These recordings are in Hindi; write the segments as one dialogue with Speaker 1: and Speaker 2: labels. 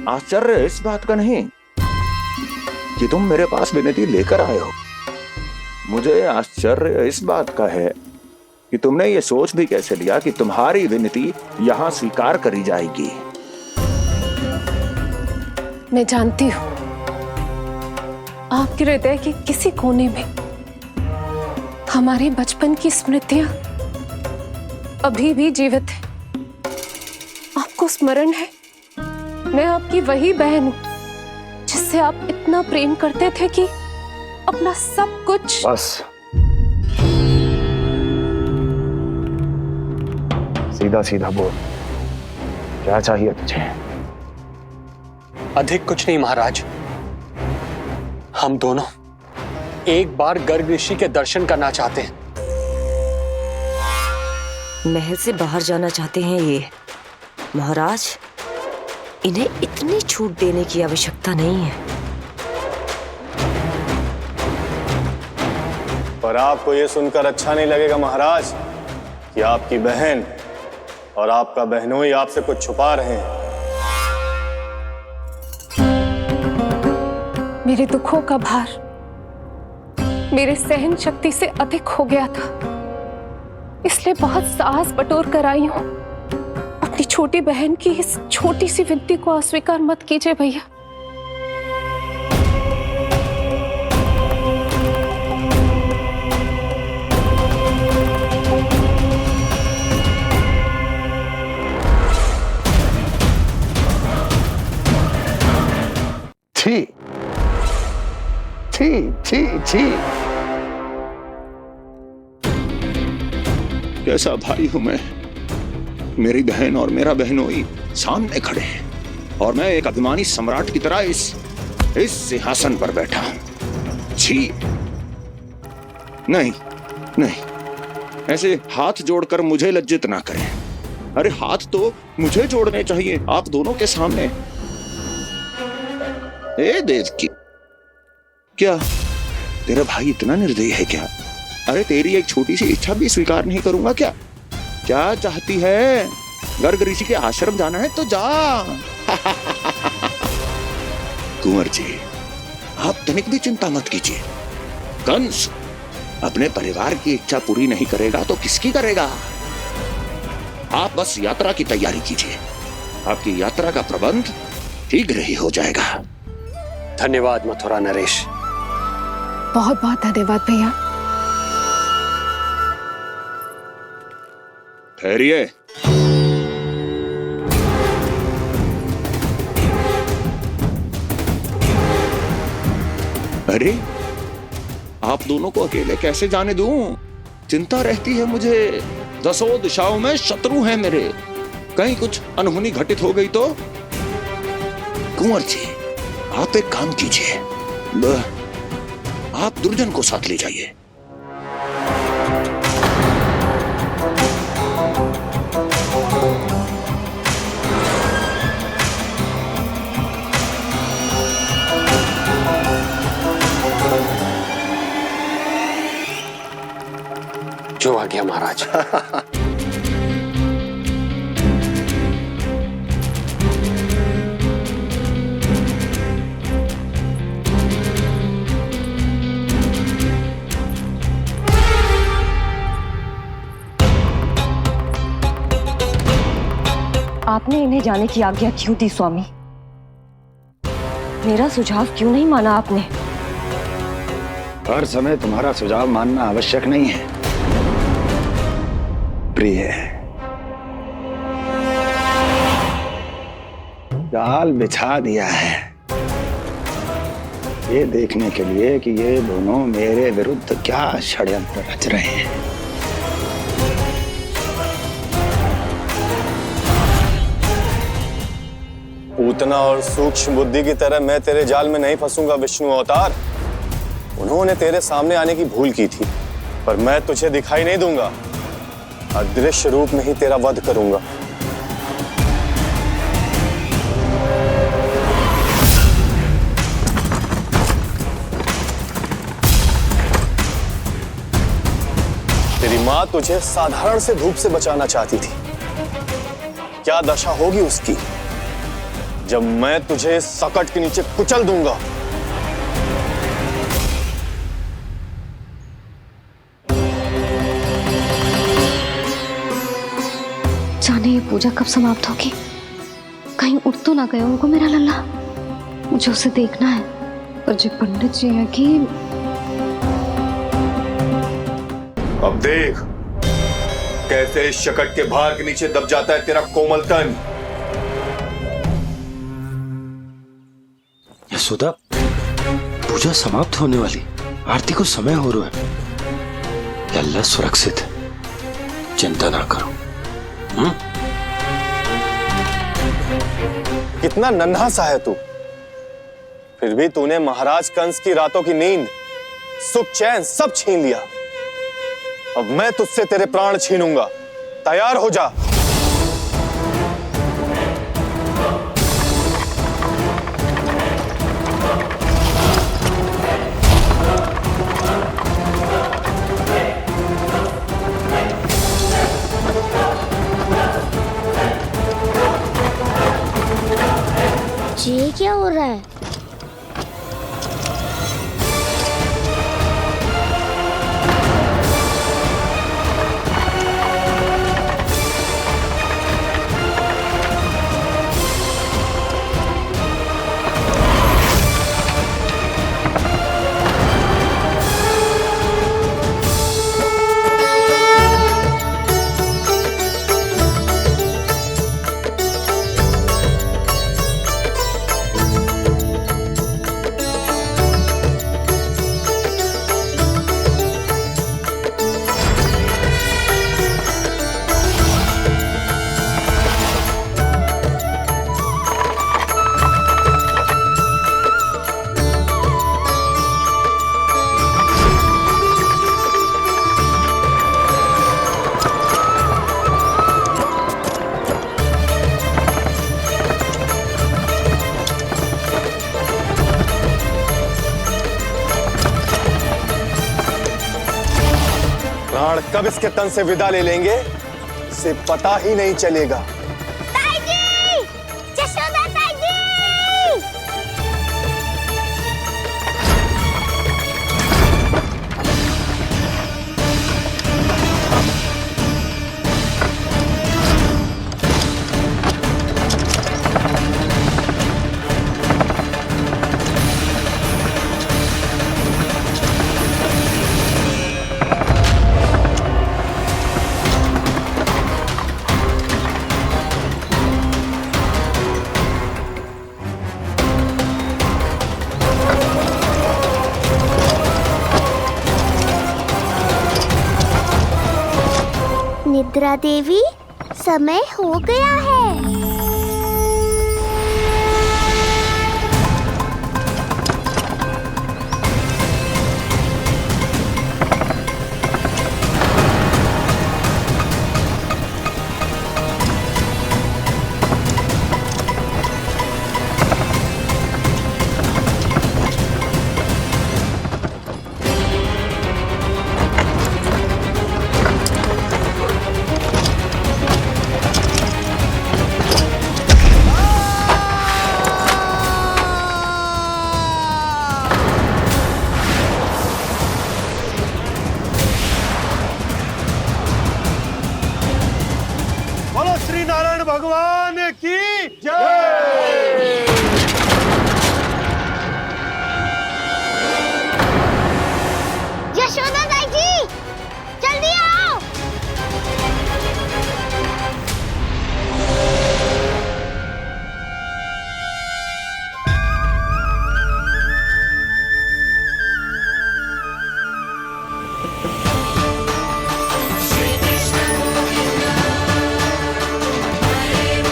Speaker 1: आश्चर्य इस बात का नहीं कि तुम मेरे पास विनती लेकर आए हो। मुझे आश्चर्य इस बात का है कि तुमने ये सोच भी कैसे लिया कि तुम्हारी विनती यहां स्वीकार करी जाएगी।
Speaker 2: मैं जानती हूं आपके हृदय के किसी कोने में हमारे बचपन की स्मृतियां अभी भी जीवित है। आपको स्मरण है, मैं आपकी वही बहन हूं जिससे आप इतना प्रेम करते थे कि अपना सब कुछ।
Speaker 1: बस सीधा सीधा बोल, क्या चाहिए तुझे?
Speaker 3: अधिक कुछ नहीं महाराज, हम दोनों एक बार गर्ग ऋषि के दर्शन करना चाहते हैं।
Speaker 4: महल से बाहर जाना चाहते हैं ये। महाराज, इन्हें इतनी छूट देने की आवश्यकता नहीं है।
Speaker 5: पर आपको ये सुनकर अच्छा नहीं लगेगा महाराज कि आपकी बहन और आपका बहनोई आपसे कुछ छुपा रहे हैं।
Speaker 2: मेरे दुखों का भार मेरे सहन शक्ति से अधिक हो गया था, इसलिए बहुत साहस बटोर कर आई हूं। अपनी छोटी बहन की इस छोटी सी विनती को अस्वीकार मत कीजिए भैया।
Speaker 1: छी छी छी छी, कैसा भाई हूं मैं। मेरी बहन और मेरा बहनोई सामने खड़े हैं और मैं एक अभिमानी सम्राट की तरह इस सिंहासन पर बैठा हूं। छी, नहीं नहीं, ऐसे हाथ जोड़कर मुझे लज्जित ना करें। अरे हाथ तो मुझे जोड़ने चाहिए आप दोनों के सामने। ए देवकी, क्या तेरा भाई इतना निर्दयी है क्या? अरे तेरी एक छोटी सी इच्छा भी स्वीकार नहीं करूंगा क्या? क्या चाहती है? गर्ग ऋषि के आश्रम जाना है तो जा। कुंवर जी, आप तनिक भी चिंता मत कीजिए। कंस अपने परिवार की इच्छा पूरी नहीं करेगा तो किसकी करेगा? आप बस यात्रा की तैयारी कीजिए, आपकी यात्रा का प्रबंध शीघ्र ही हो जाएगा।
Speaker 3: धन्यवाद मथुरा नरेश।
Speaker 2: बहुत बहुत धन्यवाद भैया।
Speaker 1: ठहरिए। अरे आप दोनों को अकेले कैसे जाने दूं? चिंता रहती है मुझे। दसों दिशाओं में शत्रु हैं मेरे, कहीं कुछ अनहोनी घटित हो गई तो? कुंवर जी, आप एक काम कीजिए, आप दुर्जन को साथ ले जाइए।
Speaker 3: जो आ गया महाराज।
Speaker 4: आपने इन्हें जाने की आज्ञा क्यों दी स्वामी? मेरा सुझाव क्यों नहीं माना आपने?
Speaker 1: हर समय तुम्हारा सुझाव मानना आवश्यक नहीं है प्रिय। जाल बिछा दिया है ये देखने के लिए कि ये दोनों मेरे विरुद्ध क्या षड्यंत्र रच रहे हैं।
Speaker 5: पूतना और सूक्ष्म बुद्धि की तरह मैं तेरे जाल में नहीं फंसूंगा विष्णु अवतार। उन्होंने तेरे सामने आने की भूल की थी, पर मैं तुझे दिखाई नहीं दूंगा। अदृश्य रूप में ही तेरा वध करूंगा। तेरी मां तुझे साधारण से धूप से बचाना चाहती थी, क्या दशा होगी उसकी जब मैं तुझे इस सकट के नीचे कुचल दूंगा।
Speaker 6: जाने ये पूजा कब समाप्त होगी, कहीं उठ तो ना गए उनको मेरा लल्ला। मुझे उसे देखना है। पर जो पंडित जी है कि
Speaker 5: अब देख कैसे इस शकट के भार के नीचे दब जाता है तेरा कोमल तन।
Speaker 7: यशोदा, पूजा समाप्त होने वाली, आरती को समय हो रहा है। अल्लाह सुरक्षित है, चिंता ना करो।
Speaker 5: कितना नन्हा सा है तू, फिर भी तूने महाराज कंस की रातों की नींद, सुख चैन सब छीन लिया। अब मैं तुझसे तेरे प्राण छीनूंगा, तैयार हो जा।
Speaker 8: ये क्या हो रहा है? प्राण कब इसके तन से विदा ले लेंगे इसे पता ही नहीं चलेगा। ताई जी! जशोदा ताई जी! निद्रा देवी, समय हो गया है।
Speaker 9: बोलो श्री नारायण भगवान की जय।
Speaker 8: यशोदा ताई जी, जल्दी आओ।
Speaker 10: Shri Krishna Govinda, Hare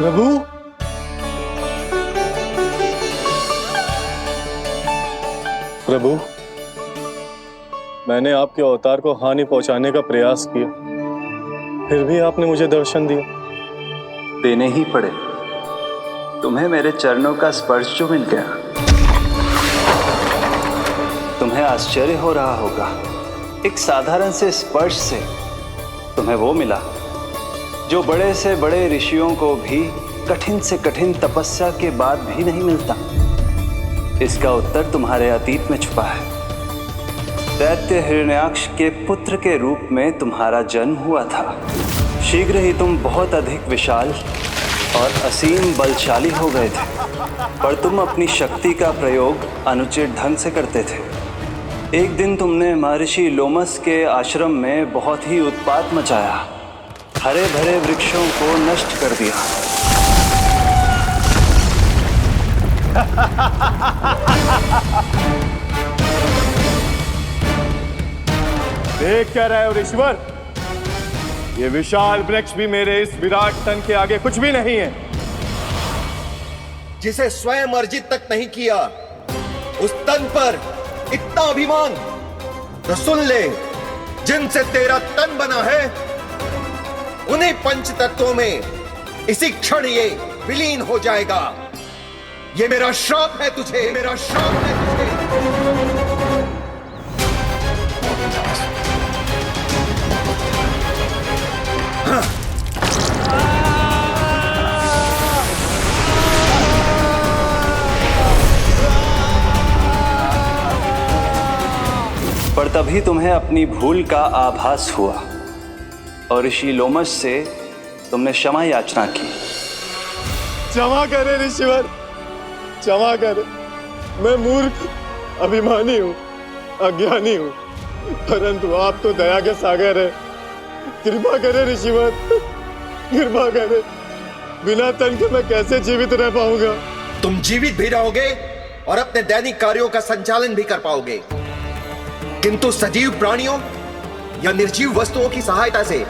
Speaker 5: प्रभु, प्रभु, मैंने आपके अवतार को हानि पहुंचाने का प्रयास किया, फिर भी आपने मुझे दर्शन दिया।
Speaker 10: देने ही पड़े। तुम्हें मेरे चरणों का स्पर्श जो मिल गया, तुम्हें आश्चर्य हो रहा होगा। एक साधारण से स्पर्श से तुम्हें वो मिला जो बड़े से बड़े ऋषियों को भी कठिन से कठिन तपस्या के बाद भी नहीं मिलता। इसका उत्तर तुम्हारे अतीत में छुपा है। दैत्य हिरण्याक्ष के पुत्र के रूप में तुम्हारा जन्म हुआ था। शीघ्र ही तुम बहुत अधिक विशाल और असीम बलशाली हो गए थे, पर तुम अपनी शक्ति का प्रयोग अनुचित ढंग से करते थे। एक दिन तुमने महर्षि लोमस के आश्रम में बहुत ही उत्पात मचाया, हरे भरे वृक्षों को नष्ट कर दिया।
Speaker 5: देख क्या रहे हो ऋषिवर? ये विशाल वृक्ष भी मेरे इस विराट तन के आगे कुछ भी नहीं है।
Speaker 8: जिसे स्वयं अर्जित तक नहीं किया, उस तन पर इतना अभिमान, तो सुन ले, जिनसे तेरा तन बना है उन्हीं पंच तत्वों में इसी क्षण ये विलीन हो जाएगा। ये मेरा श्राप है तुझे, मेरा श्राप है तुझे।
Speaker 10: पर तभी तुम्हें अपनी भूल का आभास हुआ और ऋषि लोमस से तुमने क्षमा याचना की।
Speaker 5: क्षमा करे ऋषिवर, क्षमा करे। मैं मूर्ख, अभिमानी हूँ, अज्ञानी हूँ, परंतु आप तो दया के सागर है। कृपा करे ऋषिवर, कृपा करे। बिना तन के मैं कैसे जीवित रह पाऊंगा?
Speaker 8: तुम जीवित भी रहोगे और अपने दैनिक कार्यों का संचालन भी कर पाओगे, किंतु सजीव प्राणियों या निर्जीव वस्तुओं की सहायता से।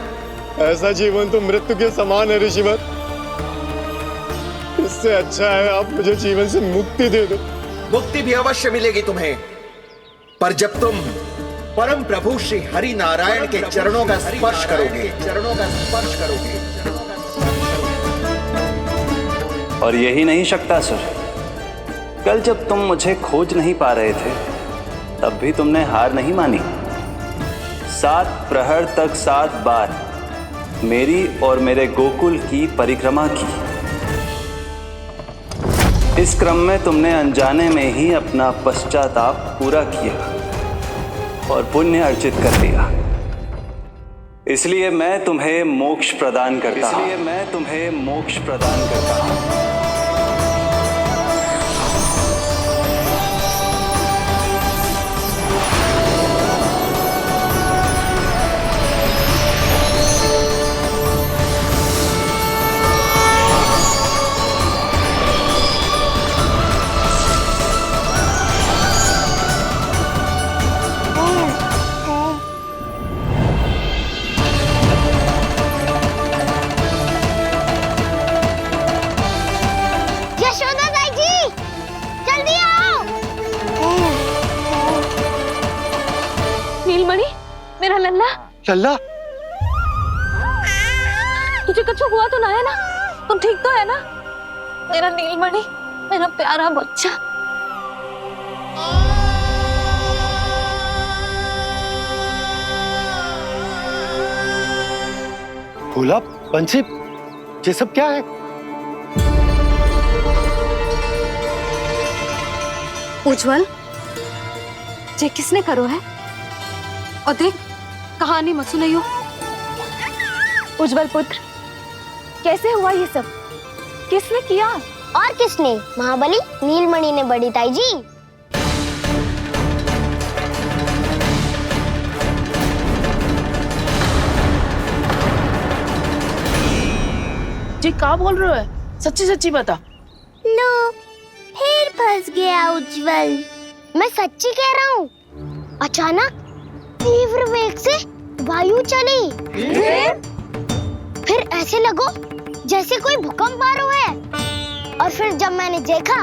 Speaker 5: ऐसा जीवन तो मृत्यु के समान है ऋषिवर। इससे अच्छा है आप मुझे जीवन से मुक्ति दे दो।
Speaker 8: मुक्ति भी अवश्य मिलेगी तुम्हें, पर जब तुम परम प्रभु श्री हरि नारायण के चरणों का स्पर्श करोगे, चरणों का स्पर्श करोगे।
Speaker 10: और यही नहीं शक्तासुर, कल जब तुम मुझे खोज नहीं पा रहे थे, तब भी तुमने हार नहीं मानी। 7 प्रहर तक 7 बार मेरी और मेरे गोकुल की परिक्रमा की। इस क्रम में तुमने अनजाने में ही अपना पश्चाताप पूरा किया और पुण्य अर्जित कर लिया। इसलिए मैं तुम्हें मोक्ष प्रदान करता हूं। इसलिए मैं तुम्हें मोक्ष प्रदान करता हूं।
Speaker 2: मेरा लल्ला,
Speaker 3: लल्ला,
Speaker 2: तुझे कुछ हुआ तो ना है ना? तुम ठीक तो है ना? मेरा नीलमणि, मेरा प्यारा बच्चा।
Speaker 3: भोला, बंसी, ये सब क्या है?
Speaker 6: उज्जवल, ये किसने करो है? और देख, कहानी मत सुनाइयो।
Speaker 11: उज्जवल पुत्र, कैसे हुआ ये सब? किसने किया?
Speaker 12: और किसने? महाबली नीलमणि ने, बड़ी ताई जी।
Speaker 11: जी क्या बोल रहे हो? सच्ची सच्ची बता।
Speaker 12: लो, फिर फंस गया उज्जवल। मैं सच्ची कह रहा हूँ। अचानक तीव्र वेग से वायु चली। फिर ऐसे लगो जैसे कोई भूकंप आ रहा है। और फिर जब मैंने देखा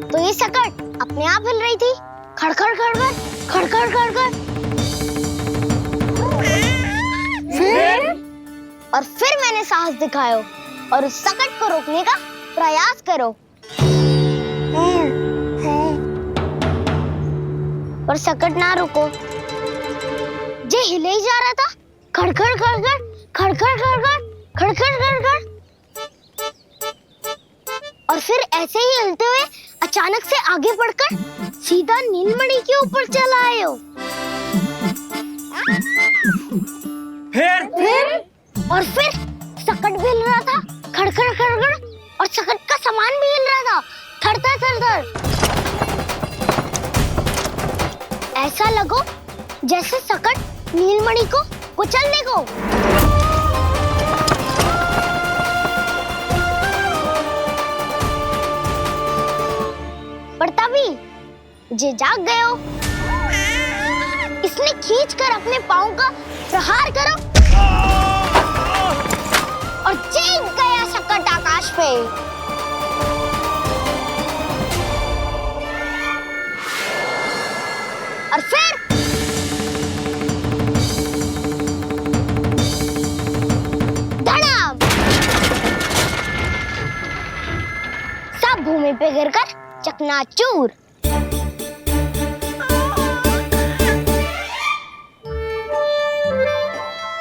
Speaker 12: तो ये सकट अपने आप हिल रही थी, खड़खड़ खड़खड़ खड़खड़ खड़खड़। फिर मैंने साहस दिखाया और उस सकट को रोकने का प्रयास करो, पर सकट ना रुको, जे हिले ही जा रहा था, खड़खड़ खड़खड़ खड़खड़ खड़खड़ खड़खड़ खड़खड़। और फिर ऐसे ही हिलते हुए अचानक से आगे बढ़कर सीधा नीलमणि के ऊपर चला आए हो। फिर और फिर सकट भी हिल रहा था, खड़खड़ खड़खड़, और सकट का सामान भी हिल रहा था, थरथर थरथर। ऐसा लगो जैसे सकट नीलमणि को कुचलने को। पर तभी जे जाग गए हो, इसने खींचकर अपने पांव का प्रहार करो और चीख गया सकट आकाश पे। और फिर धड़ाम, सब भूमि पे गिरकर चकनाचूर।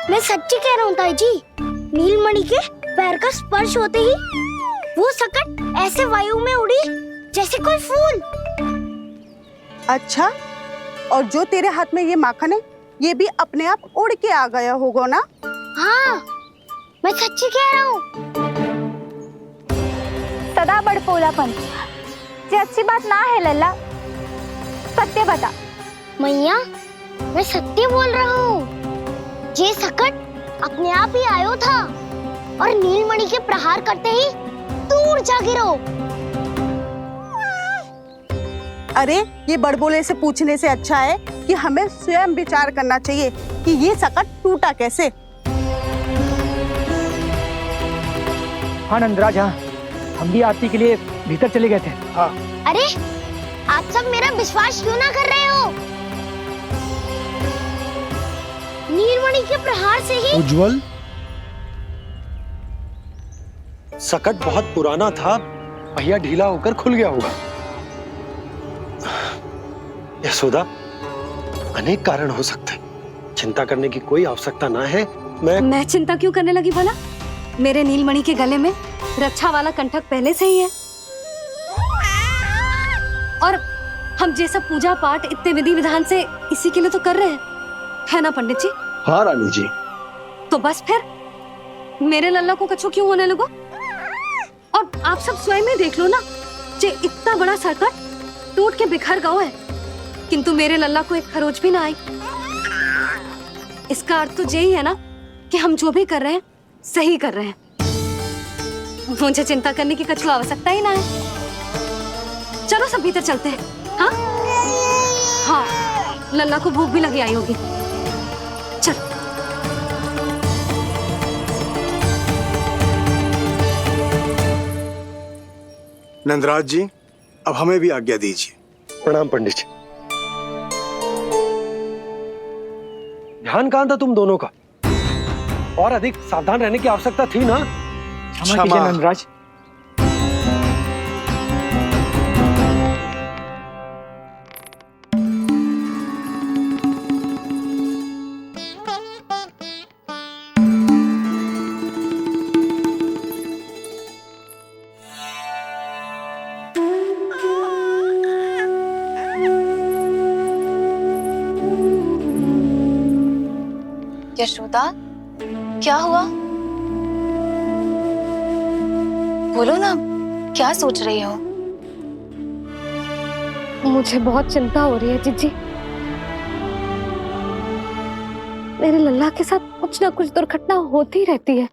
Speaker 12: मैं सच्ची कह रहा हूँ ताई जी, नीलमणि के पैर का स्पर्श होते ही वो सकट ऐसे वायु में उड़ी जैसे कोई फूल।
Speaker 13: अच्छा, और जो तेरे हाथ में ये माखन है, ये भी अपने आप उड़ के आ गया होगा ना?
Speaker 12: हाँ, मैं सच्ची कह रहा हूँ।
Speaker 14: सदा बड़पोलापन ये अच्छी बात ना है लल्ला, सत्य बता।
Speaker 12: मैया, मैं सत्य बोल रहा हूँ। ये सकट अपने आप ही आयो था और नीलमणि के प्रहार करते ही दूर जा गिरो।
Speaker 13: अरे, ये बड़बोले से पूछने से अच्छा है कि हमें स्वयं विचार करना चाहिए कि ये सकट टूटा कैसे।
Speaker 15: हाँ नंदराज, हाँ, हम भी आरती के लिए भीतर चले गए थे। हाँ।
Speaker 12: अरे, आप सब मेरा विश्वास क्यों ना कर रहे हो? नीलमणि के प्रहार से ही
Speaker 3: उज्जवल, सकट बहुत पुराना था, पहिया ढीला होकर खुल गया होगा। यशोदा, अनेक कारण हो सकते हैं, चिंता करने की कोई आवश्यकता ना है।
Speaker 4: मैं चिंता क्यों करने लगी भला? मेरे नीलमणि के गले में रक्षा वाला कंठक पहले से ही है, और हम जैसा पूजा पाठ इतने विधि विधान से इसी के लिए तो कर रहे हैं, है ना पंडित जी?
Speaker 7: हाँ रानी जी।
Speaker 4: तो बस फिर मेरे लल्ला को कछु क्यों होने लगो? और आप सब स्वयं ही देख लो ना, जे इतना बड़ा सकट टूट के बिखर गया है, किंतु मेरे लल्ला को एक खरोच भी ना आई। इसका अर्थ तो यही है ना कि हम जो भी कर रहे हैं सही कर रहे हैं। मुझे चिंता करने की कछु आवश्यकता ही ना है। चलो सब भीतर चलते हैं। हाँ हाँ, लल्ला को भूख भी लगी आई होगी। चल।
Speaker 9: नंदराज जी, अब हमें भी आज्ञा दीजिए।
Speaker 3: प्रणाम पंडित जी। ध्यान कहाँ था तुम दोनों का? और अधिक सावधान रहने की आवश्यकता थी ना?
Speaker 15: क्षमा कीजिए नंदराज।
Speaker 2: यशोदा, क्या हुआ? बोलो ना, क्या सोच रही हो?
Speaker 6: मुझे बहुत चिंता हो रही है जीजी। मेरे लल्ला के साथ कुछ ना कुछ दुर्घटना होती रहती है।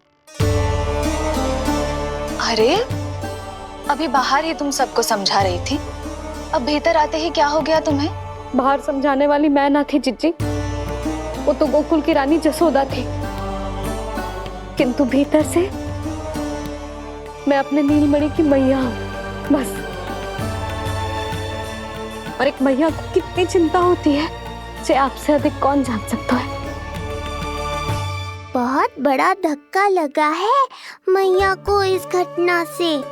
Speaker 2: अरे, अभी बाहर ही तुम सबको समझा रही थी, अब भीतर आते ही क्या हो गया तुम्हें?
Speaker 6: बाहर समझाने वाली मैं ना थी जीजी, वो तो गोकुल की रानी जसोदा थी, किंतु भीतर से
Speaker 2: मैं अपने नीलमणि की मैया हूँ, बस। और एक मैया को कितनी चिंता होती है, इसे आपसे अधिक कौन जान सकता है।
Speaker 12: बहुत बड़ा धक्का लगा है मैया को इस घटना से।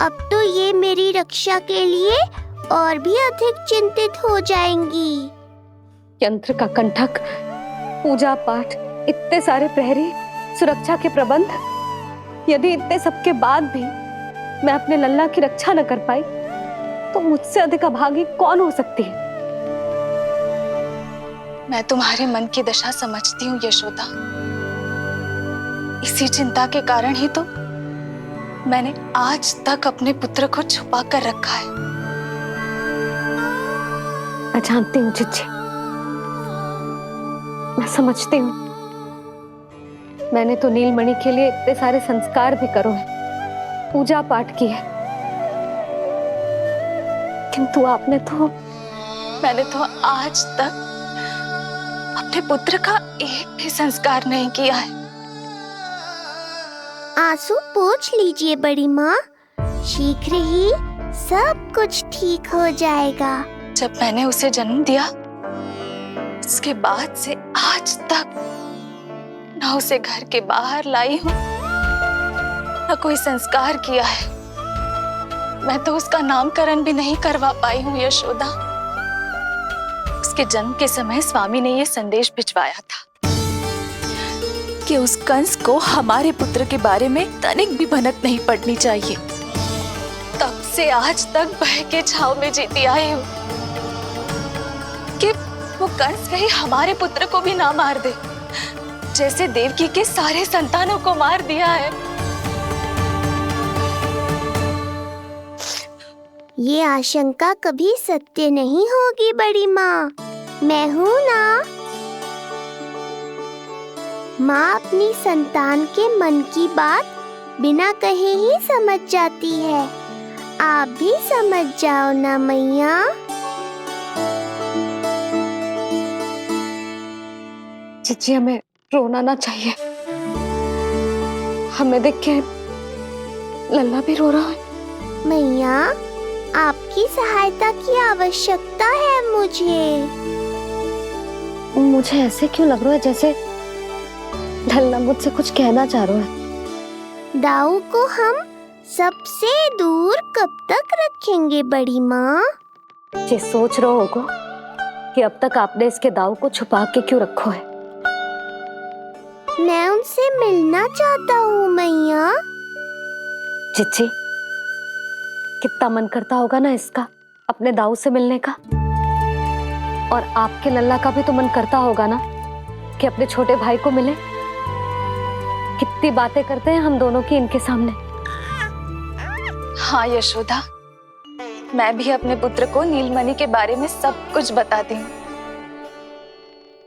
Speaker 12: अब तो ये मेरी रक्षा के लिए और भी अधिक चिंतित हो जाएंगी।
Speaker 2: यंत्र का कंठक, पूजा पाठ, इतने सारे प्रहरी, सुरक्षा के प्रबंध, यदि इतने सबके बाद भी मैं अपने लल्ला की रक्षा न कर पाई तो मुझसे अधिक अभागी कौन हो सकती है।
Speaker 16: मैं तुम्हारे मन की दशा समझती हूँ यशोदा। इसी चिंता के कारण ही तो मैंने आज तक अपने पुत्र को छुपा कर रखा है।
Speaker 2: मैं जानती हूँ चिच्ची, मैं समझती हूँ। मैंने तो नीलमणि के लिए इतने सारे संस्कार भी करो है, पूजा पाठ की है, किंतु
Speaker 16: मैंने तो आज तक अपने पुत्र का एक भी संस्कार नहीं किया है।
Speaker 12: आंसू पोंछ लीजिए बड़ी माँ, शीघ्र ही सब कुछ ठीक हो जाएगा।
Speaker 16: जब मैंने उसे जन्म दिया उसके बाद से आज तक न उसे घर के बाहर लाई हूँ, न कोई संस्कार किया है। मैं तो उसका नामकरण भी नहीं करवा पाई हूँ यशोदा। उसके जन्म के समय स्वामी ने ये संदेश भिजवाया था कि उस कंस को हमारे पुत्र के बारे में तनिक भी भनक नहीं पड़नी चाहिए। तब से आज तक भय के छाव में जीती आई हूँ कि वो कंस कहीं हमारे पुत्र को भी ना मार दे, जैसे देवकी के सारे संतानों को मार दिया है।
Speaker 12: ये आशंका कभी सत्य नहीं होगी बड़ी माँ, मैं हूँ ना। माँ अपनी संतान के मन की बात बिना कहे ही समझ जाती है। आप भी समझ जाओ ना मैया।
Speaker 2: चिच्ची, हमें रोना ना चाहिए। हमें देख के लल्ला भी रो रहा है।
Speaker 12: मैया, आपकी सहायता की आवश्यकता है
Speaker 2: मुझे ऐसे क्यों लग रहा है जैसे लल्ला मुझसे कुछ कहना चाह रहा है।
Speaker 12: दाऊ को हम सबसे दूर कब तक रखेंगे बड़ी माँ?
Speaker 2: ये सोच रहा होगा कि अब तक आपने इसके दाऊ को छुपा के क्यों रखो है।
Speaker 12: मैं उनसे मिलना चाहता हूँ मैया।
Speaker 2: चिच्ची, कितना मन करता होगा ना इसका अपने दाऊ से मिलने का। और आपके लल्ला का भी तो मन करता होगा ना कि अपने छोटे भाई को मिले। कितनी बातें करते हैं हम दोनों की इनके सामने।
Speaker 16: हाँ यशोदा, मैं भी अपने पुत्र को नीलमणि के बारे में सब कुछ बताती हूँ।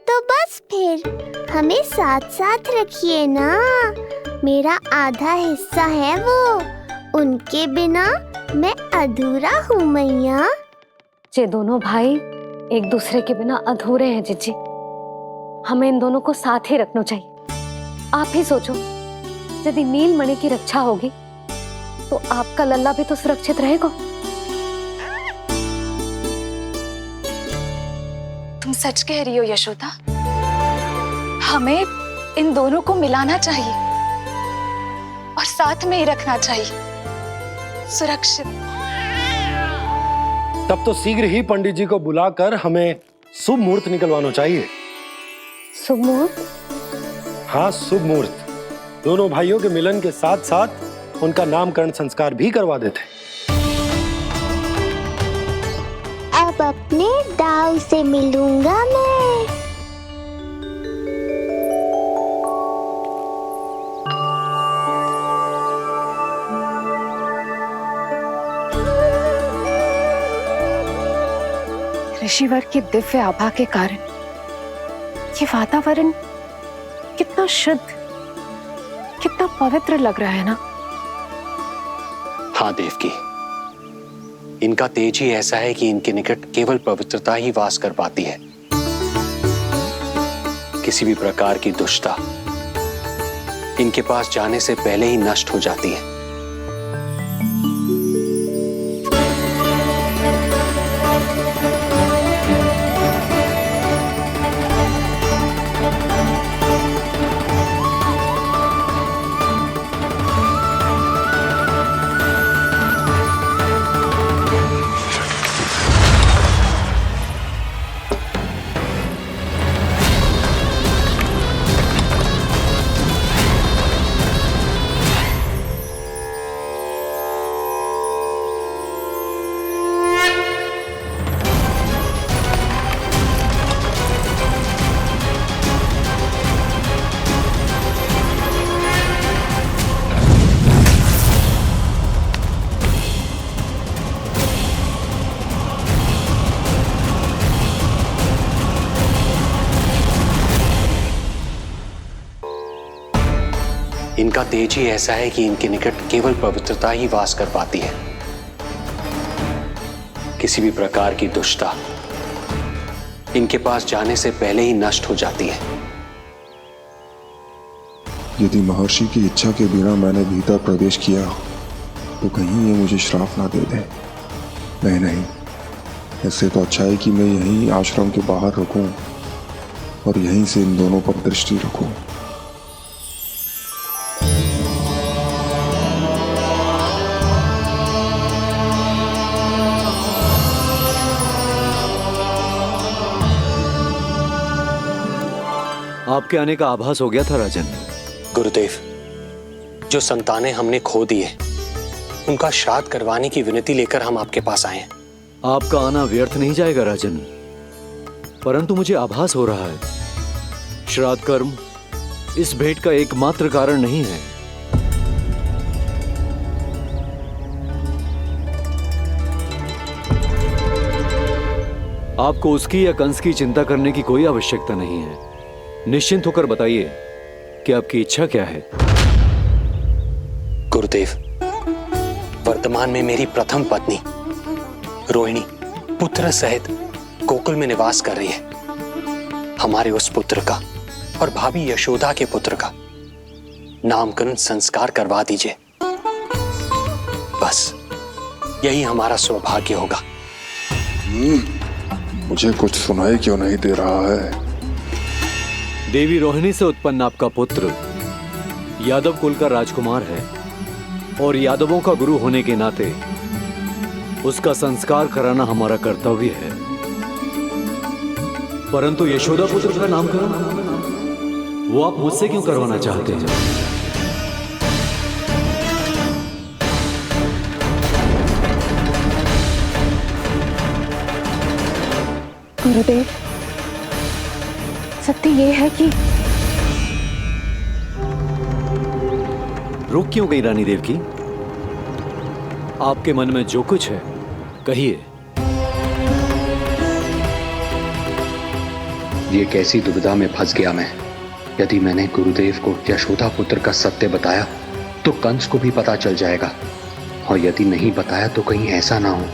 Speaker 12: तो बस फिर हमें साथ साथ रखिए ना। मेरा आधा हिस्सा है वो, उनके बिना मैं अधूरा हूँ मैया।
Speaker 2: ये दोनों भाई एक दूसरे के बिना अधूरे हैं जिज्जी। हमें इन दोनों को साथ ही रखना चाहिए। आप ही सोचो, यदि नीलमणि की रक्षा होगी तो आपका लल्ला भी तो सुरक्षित रहेगा।
Speaker 16: तुम सच कह रही हो यशोदा। हमें इन दोनों को मिलाना चाहिए और साथ में ही रखना चाहिए, सुरक्षित।
Speaker 7: तब तो शीघ्र ही पंडित जी को बुलाकर हमें शुभ मुहूर्त निकलवाना चाहिए।
Speaker 2: शुभ मुहूर्त?
Speaker 7: हाँ, शुभ मुहूर्त। दोनों भाइयों के मिलन के साथ साथ उनका नामकरण संस्कार भी करवा देते।
Speaker 12: अब अपने दाऊ से मिलूंगा मैं।
Speaker 2: ऋषिवर की दिव्य आभा के कारण ये वातावरण कितना शुद्ध, कितना पवित्र लग रहा है ना।
Speaker 3: हाँ देवकी, इनका तेज ही ऐसा है कि इनके निकट केवल पवित्रता ही वास कर पाती है। किसी भी प्रकार की दुष्टता इनके पास जाने से पहले ही नष्ट हो जाती है। इनका तेज ही ऐसा है कि इनके निकट केवल पवित्रता ही वास कर पाती है। किसी भी प्रकार की दुष्टता इनके पास जाने से पहले ही नष्ट हो जाती है।
Speaker 17: यदि महर्षि की इच्छा के बिना मैंने भीतर प्रवेश किया तो कहीं ये मुझे श्राप ना दे दे। नहीं, इससे तो अच्छा है कि मैं यहीं आश्रम के बाहर रुकूं और यहीं से इन दोनों पर दृष्टि रखूं।
Speaker 7: आपके आने का आभास हो गया था राजन।
Speaker 3: गुरुदेव, जो संतानें हमने खो दी है उनका श्राद्ध करवाने की विनती लेकर हम आपके पास आए हैं।
Speaker 7: आपका आना व्यर्थ नहीं जाएगा राजन, परंतु मुझे आभास हो रहा है श्राद्ध कर्म इस भेंट का एकमात्र कारण नहीं है। आपको उसकी या कंस की चिंता करने की कोई आवश्यकता नहीं है। निश्चिंत होकर बताइए कि आपकी इच्छा क्या है।
Speaker 3: गुरुदेव, वर्तमान में मेरी प्रथम पत्नी रोहिणी पुत्र सहित गोकुल में निवास कर रही है। हमारे उस पुत्र का और भाभी यशोदा के पुत्र का नामकरण संस्कार करवा दीजिए। बस यही हमारा सौभाग्य होगा।
Speaker 17: मुझे कुछ सुनाई क्यों नहीं दे रहा है?
Speaker 7: देवी रोहिणी से उत्पन्न आपका पुत्र यादव कुल का राजकुमार है और यादवों का गुरु होने के नाते उसका संस्कार कराना हमारा कर्तव्य है। परंतु यशोदा पुत्र का नामकरण वो आप मुझसे क्यों करवाना चाहते हैं?
Speaker 2: गुरुदेव, सत्य ये है कि
Speaker 7: रुक क्यों गई रानी देव की? आपके मन में जो कुछ है कहिए।
Speaker 3: ये कैसी दुविधा में फंस गया मैं। यदि मैंने गुरुदेव को यशोदा पुत्र का सत्य बताया तो कंस को भी पता चल जाएगा, और यदि नहीं बताया तो कहीं ऐसा ना हो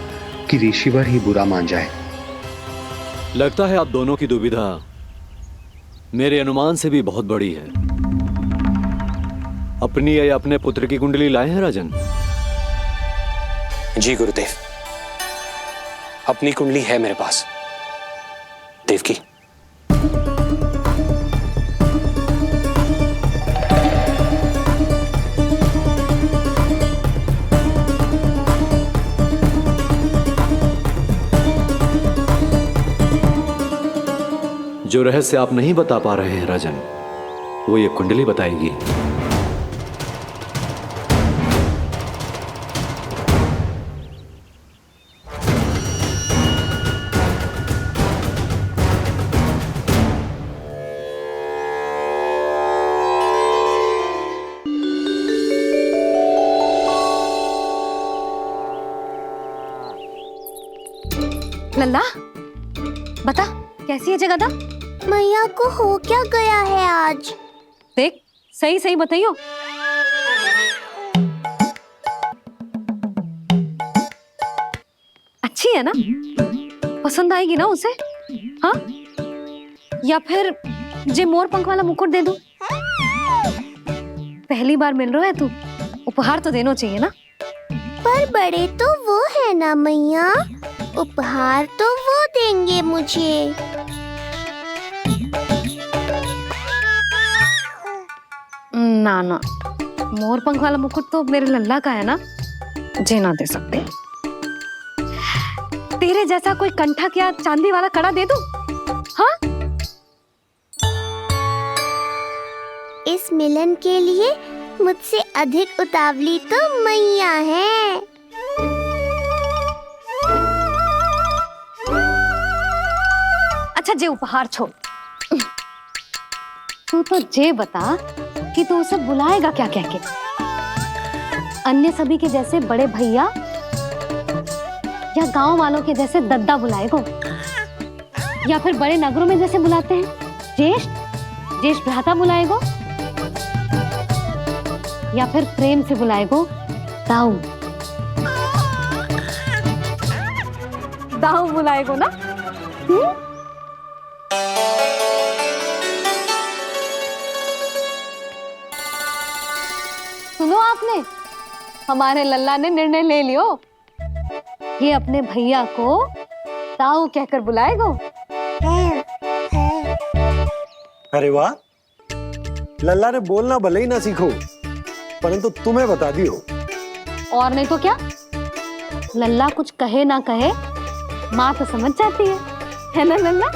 Speaker 3: कि ऋषिवर ही बुरा मान जाए।
Speaker 7: लगता है आप दोनों की दुविधा मेरे अनुमान से भी बहुत बड़ी है। अपनी या अपने पुत्र की कुंडली लाए हैं राजन?
Speaker 3: जी गुरुदेव, अपनी कुंडली है मेरे पास। देवकी,
Speaker 7: जो रहस्य आप नहीं बता पा रहे हैं राजन, वो ये कुंडली बताएगी।
Speaker 4: लल्ला, बता कैसी है जगदा?
Speaker 12: मैया को हो क्या गया है आज?
Speaker 4: देख, सही सही बताइयो। अच्छी है ना? पसंद आएगी ना उसे? हाँ? या फिर जे मोर पंख वाला मुकुट दे दूं? पहली बार मिल रहा है तू, उपहार तो देना चाहिए ना?
Speaker 12: पर बड़े तो वो है ना मैया, उपहार तो वो देंगे मुझे।
Speaker 4: ना ना, मोर पंख वाला मुकुट तो मेरे लल्ला का है ना, जे ना दे सकते। तेरे जैसा कोई कंठक या चांदी वाला कड़ा दे दूं? हाँ?
Speaker 12: इस मिलन के लिए मुझसे अधिक उतावली तो मैया है।
Speaker 4: अच्छा, जे उपहार छोड़, तू तो जे बता कि तू उसे बुलाएगा क्या कह के? अन्य सभी के जैसे बड़े भैया या गांव वालों के जैसे दद्दा बुलाएगो, या फिर बड़े नगरों में जैसे बुलाते हैं ज्येष्ठ भ्राता बुलाएगो?
Speaker 6: या फिर प्रेम से बुलाएगो दाऊ? दाऊ बुलाएगो ना? सुनो आपने, हमारे लल्ला ने निर्णय ले लियो, ये अपने भैया को दाऊ कहकर बुलाएगो।
Speaker 9: अरे वाह, लल्ला ने बोलना भले ही ना सीखो, परंतु तुम्हें बता दियो।
Speaker 6: और नहीं तो क्या, लल्ला कुछ कहे ना कहे माँ तो समझ जाती है ना लल्ला?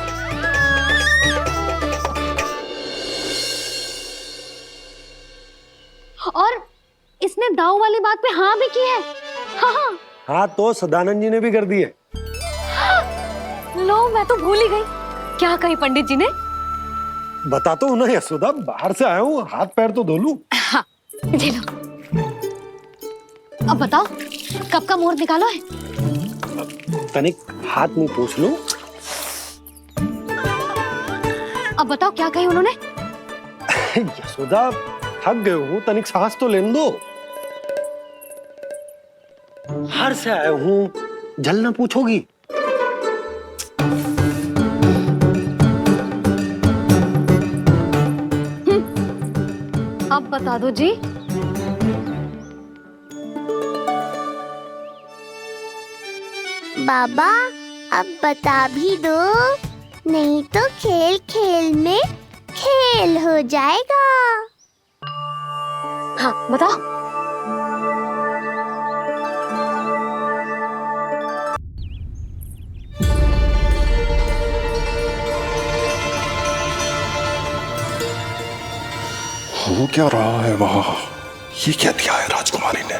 Speaker 6: और इसने दाऊ वाली बात पे हाँ भी की है। हाँ
Speaker 9: हाँ तो सदानंद जी ने भी कर दी है।
Speaker 6: लो, मैं तो भूल ही गई। क्या कही पंडित जी ने?
Speaker 9: बता तो हूं ना यशोदा, बाहर से आया हूँ, हाथ पैर तो धो लूं।
Speaker 6: हाँ, ये लो। अब बताओ, कब का मुहूर्त निकालो है?
Speaker 9: तनिक हाथ मुंह पूछ लो।
Speaker 6: अब बताओ क्या कही उन्होंने?
Speaker 9: यशोदा थक गए हूँ, तनिक सांस तो लेने दो। बाहर से आया हूँ, जल ना पूछोगी?
Speaker 6: अब बता दो जी।
Speaker 12: बाबा अब बता भी दो, नहीं तो खेल खेल में खेल हो जाएगा।
Speaker 6: हाँ बताओ।
Speaker 17: हो क्या रहा है वहां? ये क्या दिया है राजकुमारी ने?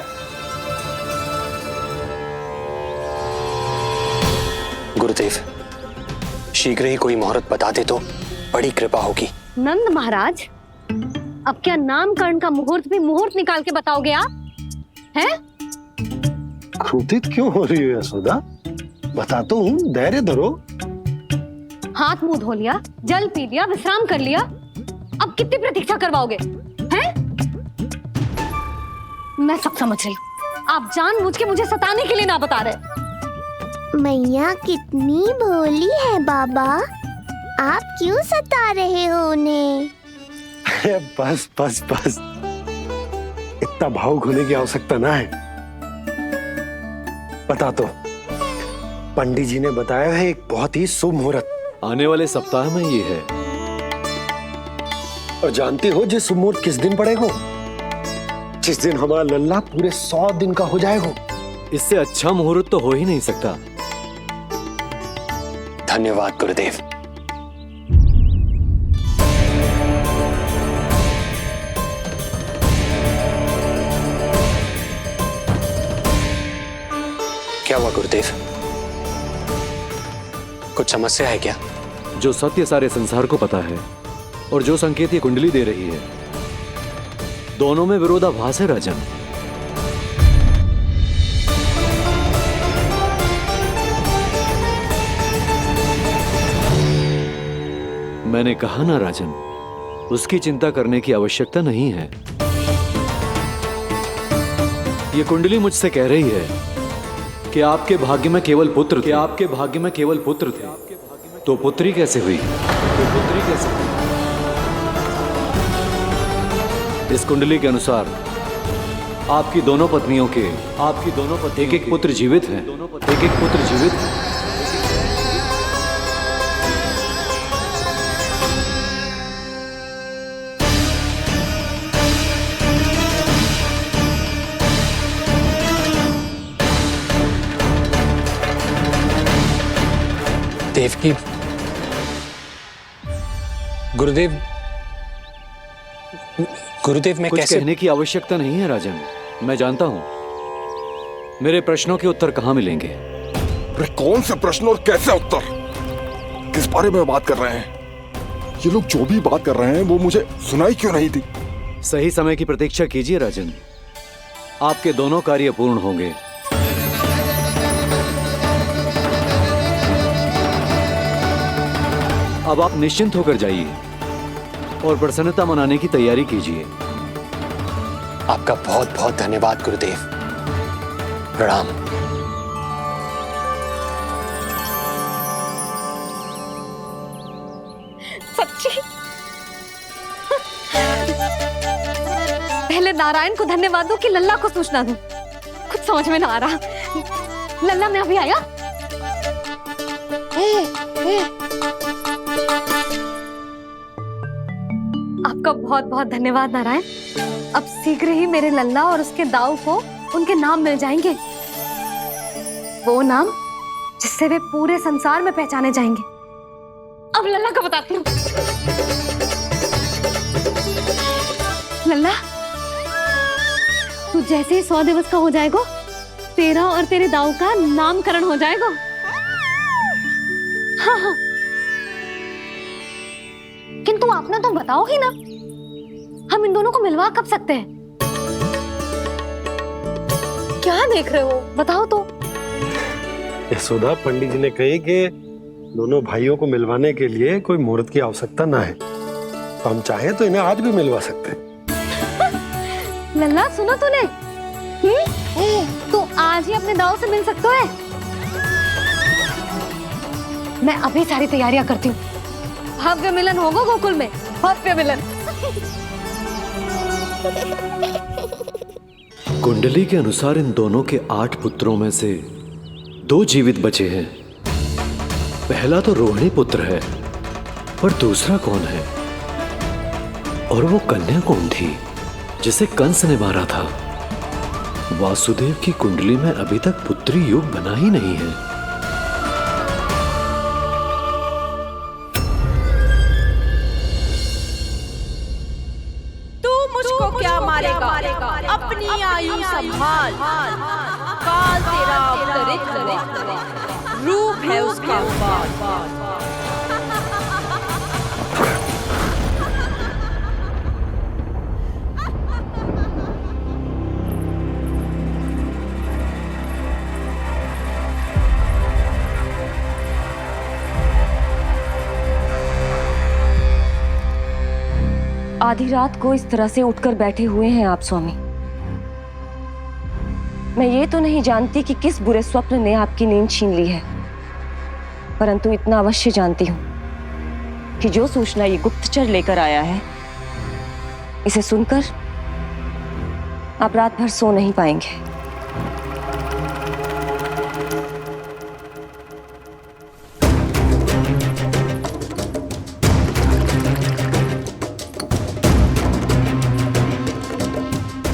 Speaker 3: गुरुदेव, शीघ्र ही कोई मुहूर्त बता दे तो बड़ी कृपा होगी।
Speaker 6: नंद महाराज, अब क्या नामकरण का मुहूर्त भी मुहूर्त निकाल के बताओगे आप? हैं?
Speaker 9: क्रोधित क्यों हो रही हो यशोदा? बता तो हूँ, धैर्य धरो।
Speaker 6: हाथ मुंह धो लिया, जल पी लिया, विश्राम कर लिया, अब कितनी प्रतीक्षा करवाओगे? हैं? मैं सब समझ रही हूँ, आप जानबूझ के मुझे सताने के लिए ना बता रहे।
Speaker 12: मैया कितनी भोली है बाबा, आप क्यों सता रहे हो उन्हें?
Speaker 9: बस बस बस, इतना भावुक होने की आवश्यकता ना है। बता तो, पंडित जी ने बताया है एक बहुत ही शुभ मुहूर्त
Speaker 7: आने वाले सप्ताह में ये है।
Speaker 9: और जानते हो जिस मुहूर्त किस दिन पड़ेगा? जिस दिन हमारा लल्ला पूरे 100 दिन का हो जाएगा।
Speaker 7: इससे अच्छा मुहूर्त तो हो ही नहीं सकता।
Speaker 3: धन्यवाद गुरुदेव। क्या हुआ गुरुदेव? कुछ समस्या है क्या?
Speaker 7: जो सत्य सारे संसार को पता है और जो संकेत ये कुंडली दे रही है, दोनों में विरोधाभास है राजन। मैंने कहा ना राजन, उसकी चिंता करने की आवश्यकता नहीं है। ये कुंडली मुझसे कह रही है कि आपके भाग्य में केवल पुत्र थे। आपके भाग्य में केवल पुत्र थे, तो पुत्री कैसे हुई? इस कुंडली के अनुसार आपकी दोनों पत्नियों के एक एक पुत्र जीवित हैं।
Speaker 3: देवकी, गुरुदेव मैं
Speaker 7: कुछ
Speaker 3: कैसे?
Speaker 7: कहने की आवश्यकता नहीं है राजन, मैं जानता हूं मेरे प्रश्नों के उत्तर कहां मिलेंगे।
Speaker 17: अरे कौन से प्रश्न और कैसे उत्तर? किस बारे में बात कर रहे हैं? ये लोग जो भी बात कर रहे हैं वो मुझे सुनाई क्यों नहीं दी?
Speaker 7: सही समय की प्रतीक्षा कीजिए राजन, आपके दोनों कार्य पूर्ण होंगे। अब आप निश्चिंत होकर जाइए और प्रसन्नता मनाने की तैयारी कीजिए।
Speaker 3: आपका बहुत बहुत धन्यवाद गुरुदेव। प्रणाम।
Speaker 4: सच्ची? पहले नारायण को धन्यवाद दूं कि लल्ला को सूचना दूं? कुछ समझ में ना आ रहा। लल्ला मैं अभी आया। आपका बहुत बहुत धन्यवाद नारायण। अब शीघ्र ही मेरे लल्ला और उसके दाऊ को उनके नाम मिल जाएंगे, वो नाम जिससे वे पूरे संसार में पहचाने जाएंगे। अब लल्ला को बताती हूँ। लल्ला, तू जैसे ही 100 दिवस का हो जाएगा, तेरा और तेरे दाऊ का नामकरण हो जाएगा। हाँ हाँ, किंतु आपने तो बताओ ही ना, हम इन दोनों को मिलवा कब सकते हैं? क्या देख रहे हो, बताओ तो।
Speaker 9: यशोदा, पंडित जी ने कही कि दोनों भाइयों को मिलवाने के लिए कोई मुहूर्त की आवश्यकता ना है, तो हम चाहे तो इन्हें आज भी मिलवा सकते हैं।
Speaker 4: लल्ला, सुनो तूने? तू आज ही अपने दाऊ से मिल सकते है। मैं अभी सारी तैयारियां करती हूँ। भव्य मिलन होगा गोकुल में, भव्य मिलन।
Speaker 7: कुंडली के अनुसार इन दोनों के 8 पुत्रों में से 2 जीवित बचे हैं। पहला तो रोहिणी पुत्र है, पर दूसरा कौन है? और वो कन्या कौन थी जिसे कंस ने मारा था? वासुदेव की कुंडली में अभी तक पुत्री योग बना ही नहीं है।
Speaker 11: तू मुझको क्या मारेगा? अपनी आयु संभाल। काल तेरा अवतरित रूप है उसका।
Speaker 18: आधी रात को इस तरह से उठकर बैठे हुए हैं आप स्वामी। मैं ये तो नहीं जानती कि किस बुरे स्वप्न ने आपकी नींद छीन ली है, परंतु इतना अवश्य जानती हूं कि जो सूचना ये गुप्तचर लेकर आया है, इसे सुनकर आप रात भर सो नहीं पाएंगे।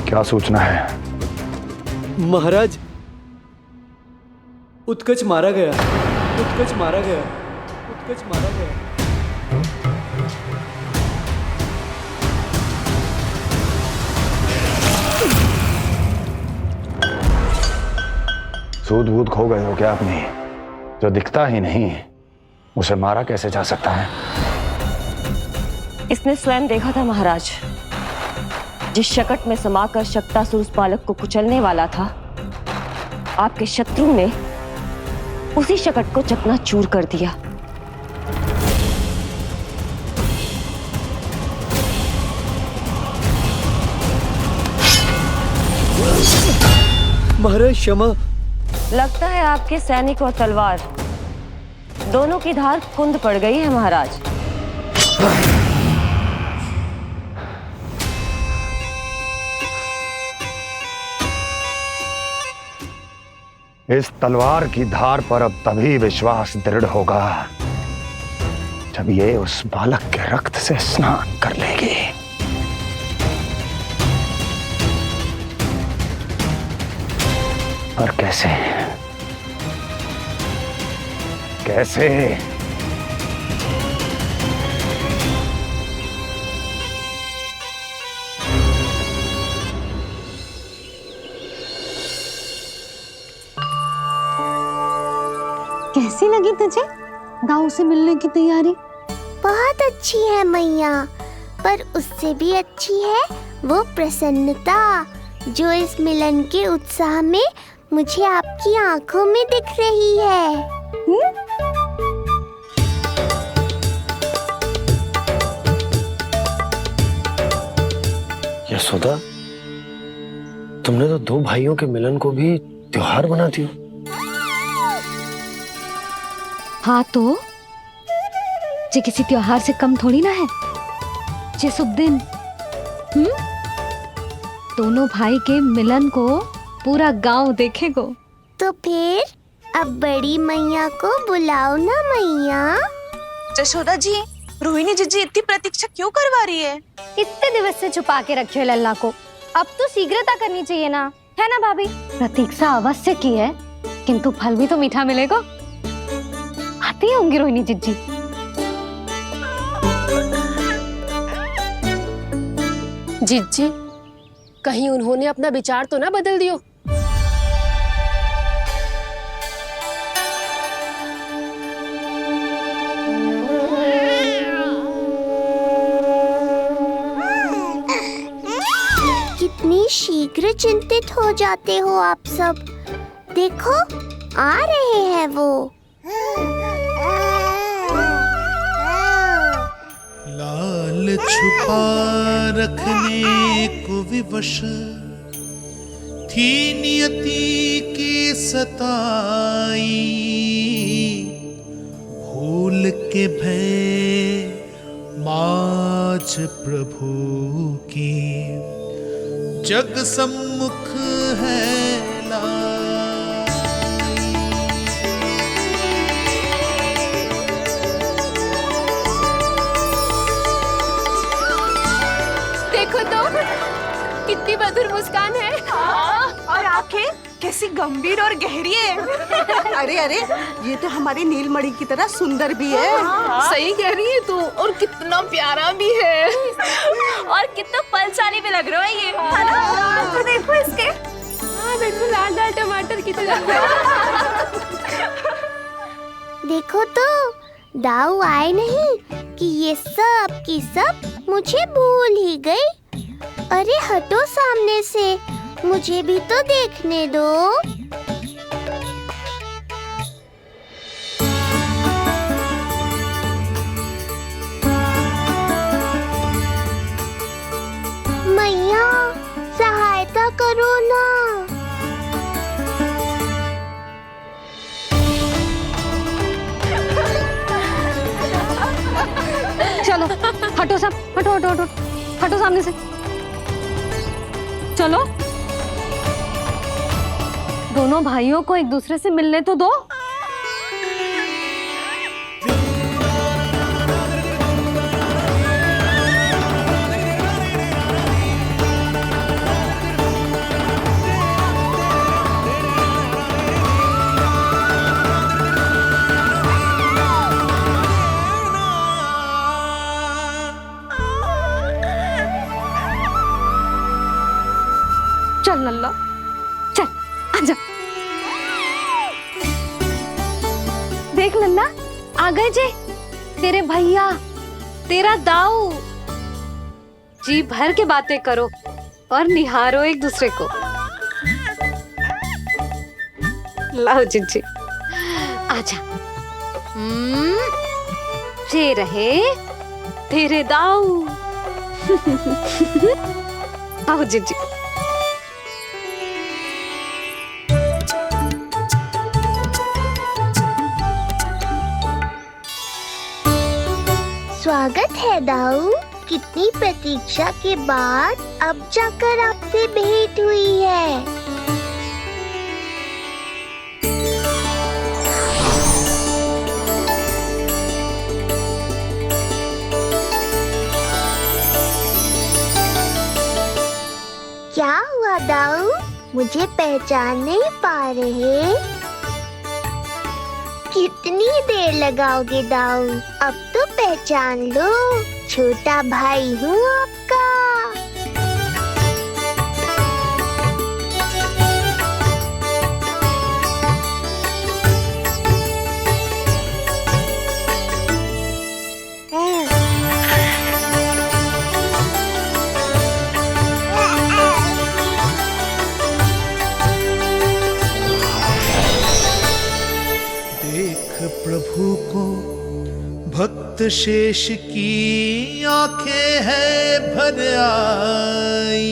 Speaker 10: क्या सूचना है?
Speaker 7: महाराज, उत्कच मारा गया। उत्कच मारा गया। उत्कच मारा गया।
Speaker 10: सूद वूद खो गए हो क्या अपनी? जो दिखता ही नहीं उसे मारा कैसे जा सकता है?
Speaker 18: इसने स्वयं देखा था महाराज। जिस शकट में समाकर शक्तासुर उस बालक को कुचलने वाला था, आपके शत्रु ने उसी शकट को चकनाचूर कर दिया।
Speaker 7: महाराज क्षमा।
Speaker 18: लगता है आपके सैनिक और तलवार दोनों की धार कुंद पड़ गई है महाराज।
Speaker 10: इस तलवार की धार पर अब तभी विश्वास दृढ़ होगा जब ये उस बालक के रक्त से स्नान कर लेगी। और कैसे? कैसे?
Speaker 4: कैसी लगी तुझे दाऊ से मिलने की तैयारी?
Speaker 12: बहुत अच्छी है मैया, पर उससे भी अच्छी है वो प्रसन्नता जो इस मिलन के उत्साह में मुझे आपकी आंखों में दिख रही है।
Speaker 10: यशोदा,
Speaker 9: तुमने तो दो भाइयों के मिलन को भी त्योहार बना दिया।
Speaker 6: हाँ तो ये किसी त्योहार से कम थोड़ी ना है। ये शुभ दिन दोनों भाई के मिलन को पूरा गांव देखेगो।
Speaker 12: तो फिर अब बड़ी मैया को बुलाओ ना मैया।
Speaker 16: जशोदा जी, रोहिणी जीजी इतनी प्रतीक्षा क्यों करवा रही है?
Speaker 4: इतने दिवस से छुपा के रखे हो लल्ला को, अब तो शीघ्रता करनी चाहिए ना, है ना भाभी?
Speaker 6: प्रतीक्षा अवश्य की है, किंतु फल भी तो मीठा मिलेगा। आती होंगी रोहिणी जीजी।
Speaker 2: जीजी, कहीं उन्होंने अपना विचार तो ना बदल दियो?
Speaker 12: कितनी शीघ्र चिंतित हो जाते हो आप सब। देखो आ रहे हैं वो।
Speaker 19: लाल छुपा रखने को विवश थी नियति की सताई, भूल के भय माज प्रभु की जग सम्मुख है
Speaker 2: देखो तो कितनी मधुर मुस्कान है।
Speaker 13: और आंखें कैसी गंभीर और गहरी है। अरे अरे, ये तो हमारी नीलमणि की तरह सुंदर भी है।
Speaker 2: सही कह रही है तू, और कितना प्यारा भी है।
Speaker 16: और कितना बलशाली भी लग रहा है ये, है ना? तो देखो इसके।
Speaker 2: हाँ बिल्कुल लाल लाल टमाटर की तरह।
Speaker 12: देखो तो दाऊ आए नहीं कि ये सब की सब मुझे भूल ही गई। अरे हटो सामने से, मुझे भी तो देखने दो। मैया सहायता करो ना।
Speaker 6: चलो हटो सब, हटो हटो हटो हटो सामने से। चलो दोनों भाइयों को एक दूसरे से मिलने तो दो। चल नल्ला, चल आजा। देख नन्ना, आ गए जे तेरे भैया, तेरा दाऊ। जी भर के बातें करो और निहारो एक दूसरे को। लाओ जीजी, आजा। ये रहे तेरे दाऊ। आओ जीजी।
Speaker 12: स्वागत है दाऊ। कितनी प्रतीक्षा के बाद अब जाकर आपसे भेंट हुई है। क्या हुआ दाऊ, मुझे पहचान नहीं पा रहे? कितनी देर लगाओगे दाऊ? अब तो पहचान लो, छोटा भाई हूँ आपका।
Speaker 19: प्रभु को भक्त शेष की आंखें है भर आई,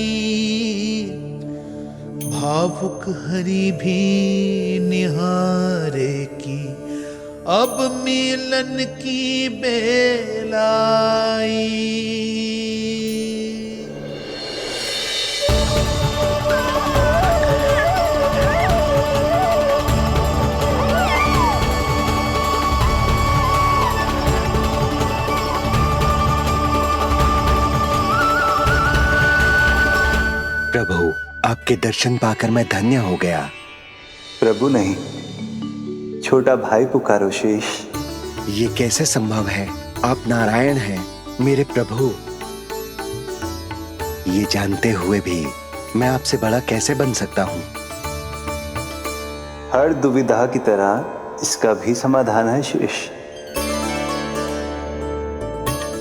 Speaker 19: भावुक हरि भी निहारे की, अब मिलन की बेलाई।
Speaker 20: प्रभु, आपके दर्शन पाकर मैं धन्य हो गया।
Speaker 10: प्रभु नहीं, छोटा भाई पुकारो शेष।
Speaker 20: ये कैसे संभव है? आप नारायण हैं, मेरे प्रभु। ये जानते हुए भी मैं आपसे बड़ा कैसे बन सकता हूँ?
Speaker 10: हर दुविधा की तरह इसका भी समाधान है शेष।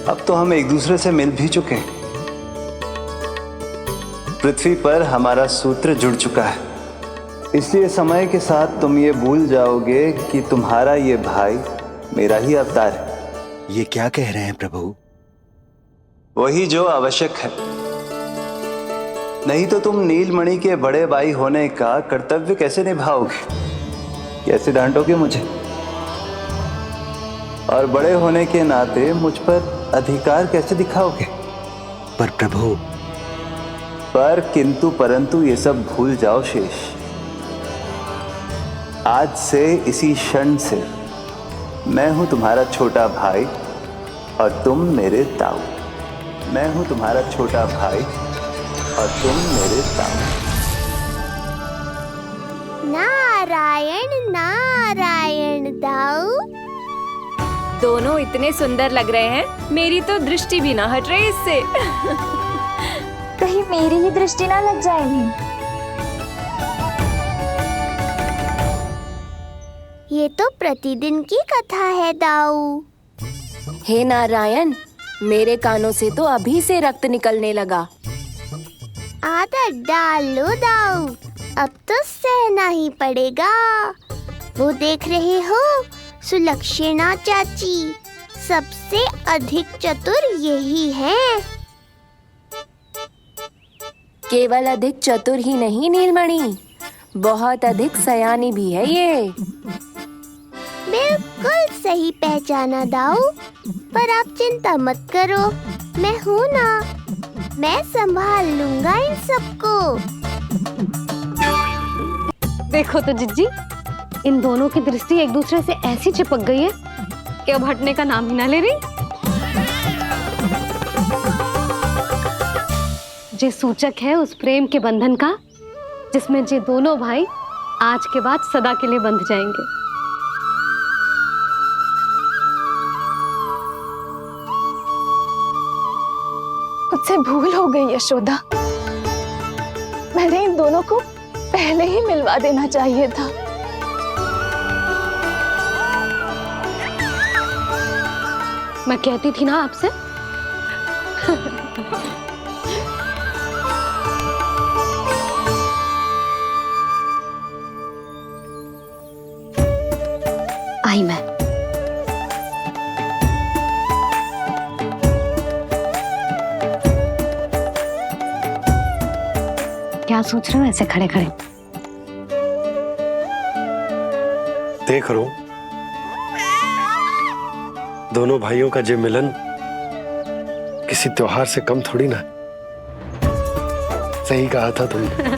Speaker 10: अब तो हम एक दूसरे से मिल भी चुके हैं। पृथ्वी पर हमारा सूत्र जुड़ चुका है, इसलिए समय के साथ तुम ये भूल जाओगे कि तुम्हारा ये भाई मेरा ही अवतार है।
Speaker 20: ये क्या कह रहे हैं प्रभु?
Speaker 10: वही जो आवश्यक है, नहीं तो तुम नीलमणि के बड़े भाई होने का कर्तव्य कैसे निभाओगे? कैसे डांटोगे मुझे? और बड़े होने के नाते मुझ पर अधिकार कैसे दिखाओगे?
Speaker 20: पर प्रभु,
Speaker 10: पर किंतु परंतु ये सब भूल जाओ शेष। आज से इसी क्षण से मैं हूं तुम्हारा छोटा भाई और तुम मेरे ताऊ। मैं हूं तुम्हारा छोटा भाई और तुम मेरे ताऊ।
Speaker 12: नारायण नारायण दाऊ।
Speaker 18: दोनों इतने सुंदर लग रहे हैं, मेरी तो दृष्टि भी ना हट रही इससे।
Speaker 14: कहीं मेरी ही दृष्टि ना लग जाए नहीं।
Speaker 12: ये तो प्रतिदिन की कथा है दाऊ।
Speaker 18: हे नारायण, मेरे कानों से तो अभी से रक्त निकलने लगा।
Speaker 12: आदत डाल लो दाऊ, अब तो सहना ही पड़ेगा। वो देख रहे हो, सुलक्षणा चाची सबसे अधिक चतुर यही है।
Speaker 18: केवल अधिक चतुर ही नहीं नीलमणि, बहुत अधिक सयानी भी है ये।
Speaker 12: बिल्कुल सही पहचाना दाऊ, पर आप चिंता मत करो, मैं हूँ ना, मैं संभाल लूंगा इन सबको।
Speaker 4: देखो तो जिज्जी, इन दोनों की दृष्टि एक दूसरे से ऐसी चिपक गई है कि अब हटने का नाम ही ना ले रही। ये सूचक है उस प्रेम के बंधन का, जिसमें ये दोनों भाई आज के बाद सदा के लिए बंध जाएंगे।
Speaker 16: मुझसे भूल हो गई यशोदा, मैंने इन दोनों को पहले ही मिलवा देना चाहिए था।
Speaker 4: मैं कहती थी ना आपसे। आई मैं। क्या सोच रहे हो ऐसे खड़े खड़े?
Speaker 9: देख रहा हूं दोनों भाइयों का ये मिलन किसी त्योहार से कम थोड़ी ना। सही कहा था तुमने।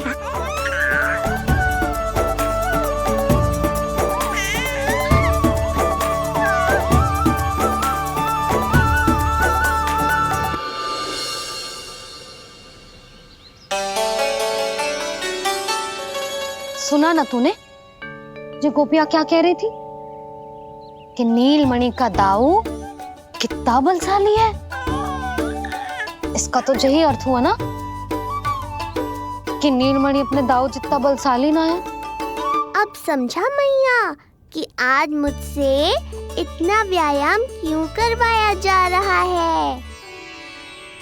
Speaker 4: सुना ना तूने, जो गोपिया क्या कह रही थी कि नीलमणि का दाऊ कितना बलशाली है। इसका तो यही अर्थ हुआ ना कि नीलमणि अपने दाऊ जितना बलशाली ना है।
Speaker 12: अब समझा मैया कि आज मुझसे इतना व्यायाम क्यों करवाया जा रहा है।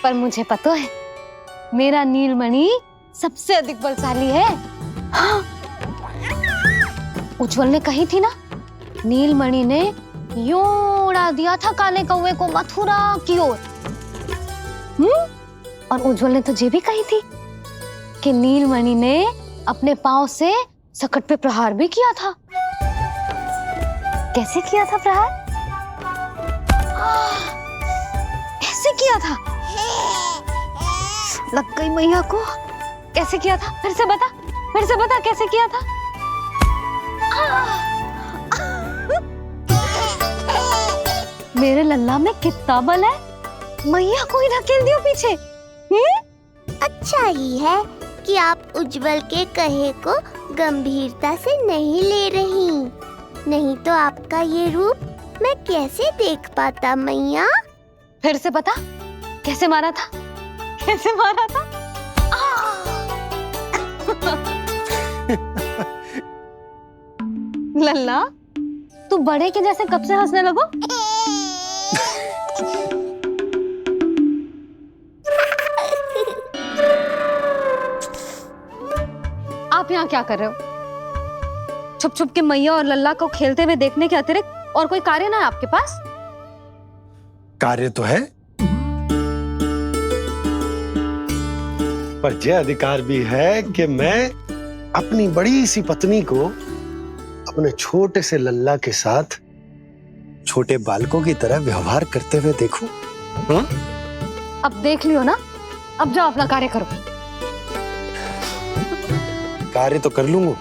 Speaker 4: पर मुझे पता है मेरा नीलमणि सबसे अधिक बलशाली है। हाँ। उज्जवल ने कही थी ना, नीलमणि ने यूं उड़ा दिया था काले कौवे को मथुरा की ओर। और उज्जवल ने तो ये भी कही थी कि नीलमणि ने
Speaker 6: अपने पांव से सकट पे प्रहार भी किया था। कैसे किया था प्रहार? कैसे किया था? लग गई मैया को। कैसे किया था? फिर से बता कैसे किया था? मेरे लल्ला में कितना बल है, मैया को ही धकेल दियो पीछे।
Speaker 12: अच्छा ही है कि आप उज्जवल के कहे को गंभीरता से नहीं ले रही, नहीं तो आपका ये रूप मैं कैसे देख पाता मैया।
Speaker 6: फिर से बता कैसे मारा था? कैसे मारा था? लल्ला तू बड़े के जैसे कब से हंसने लगो? आप यहाँ क्या कर रहे हो? छुप छुप के मैया और लल्ला को खेलते हुए देखने के अतिरिक्त और कोई कार्य ना है आपके पास?
Speaker 9: कार्य तो है, पर यह अधिकार भी है कि मैं अपनी बड़ी सी पत्नी को अपने छोटे से लल्ला के साथ छोटे बालकों की तरह व्यवहार करते हुए देखूं। हाँ?
Speaker 6: अब देख लियो ना, अब जाओ अपना कार्य करो।
Speaker 9: कार्य तो कर लूंगा,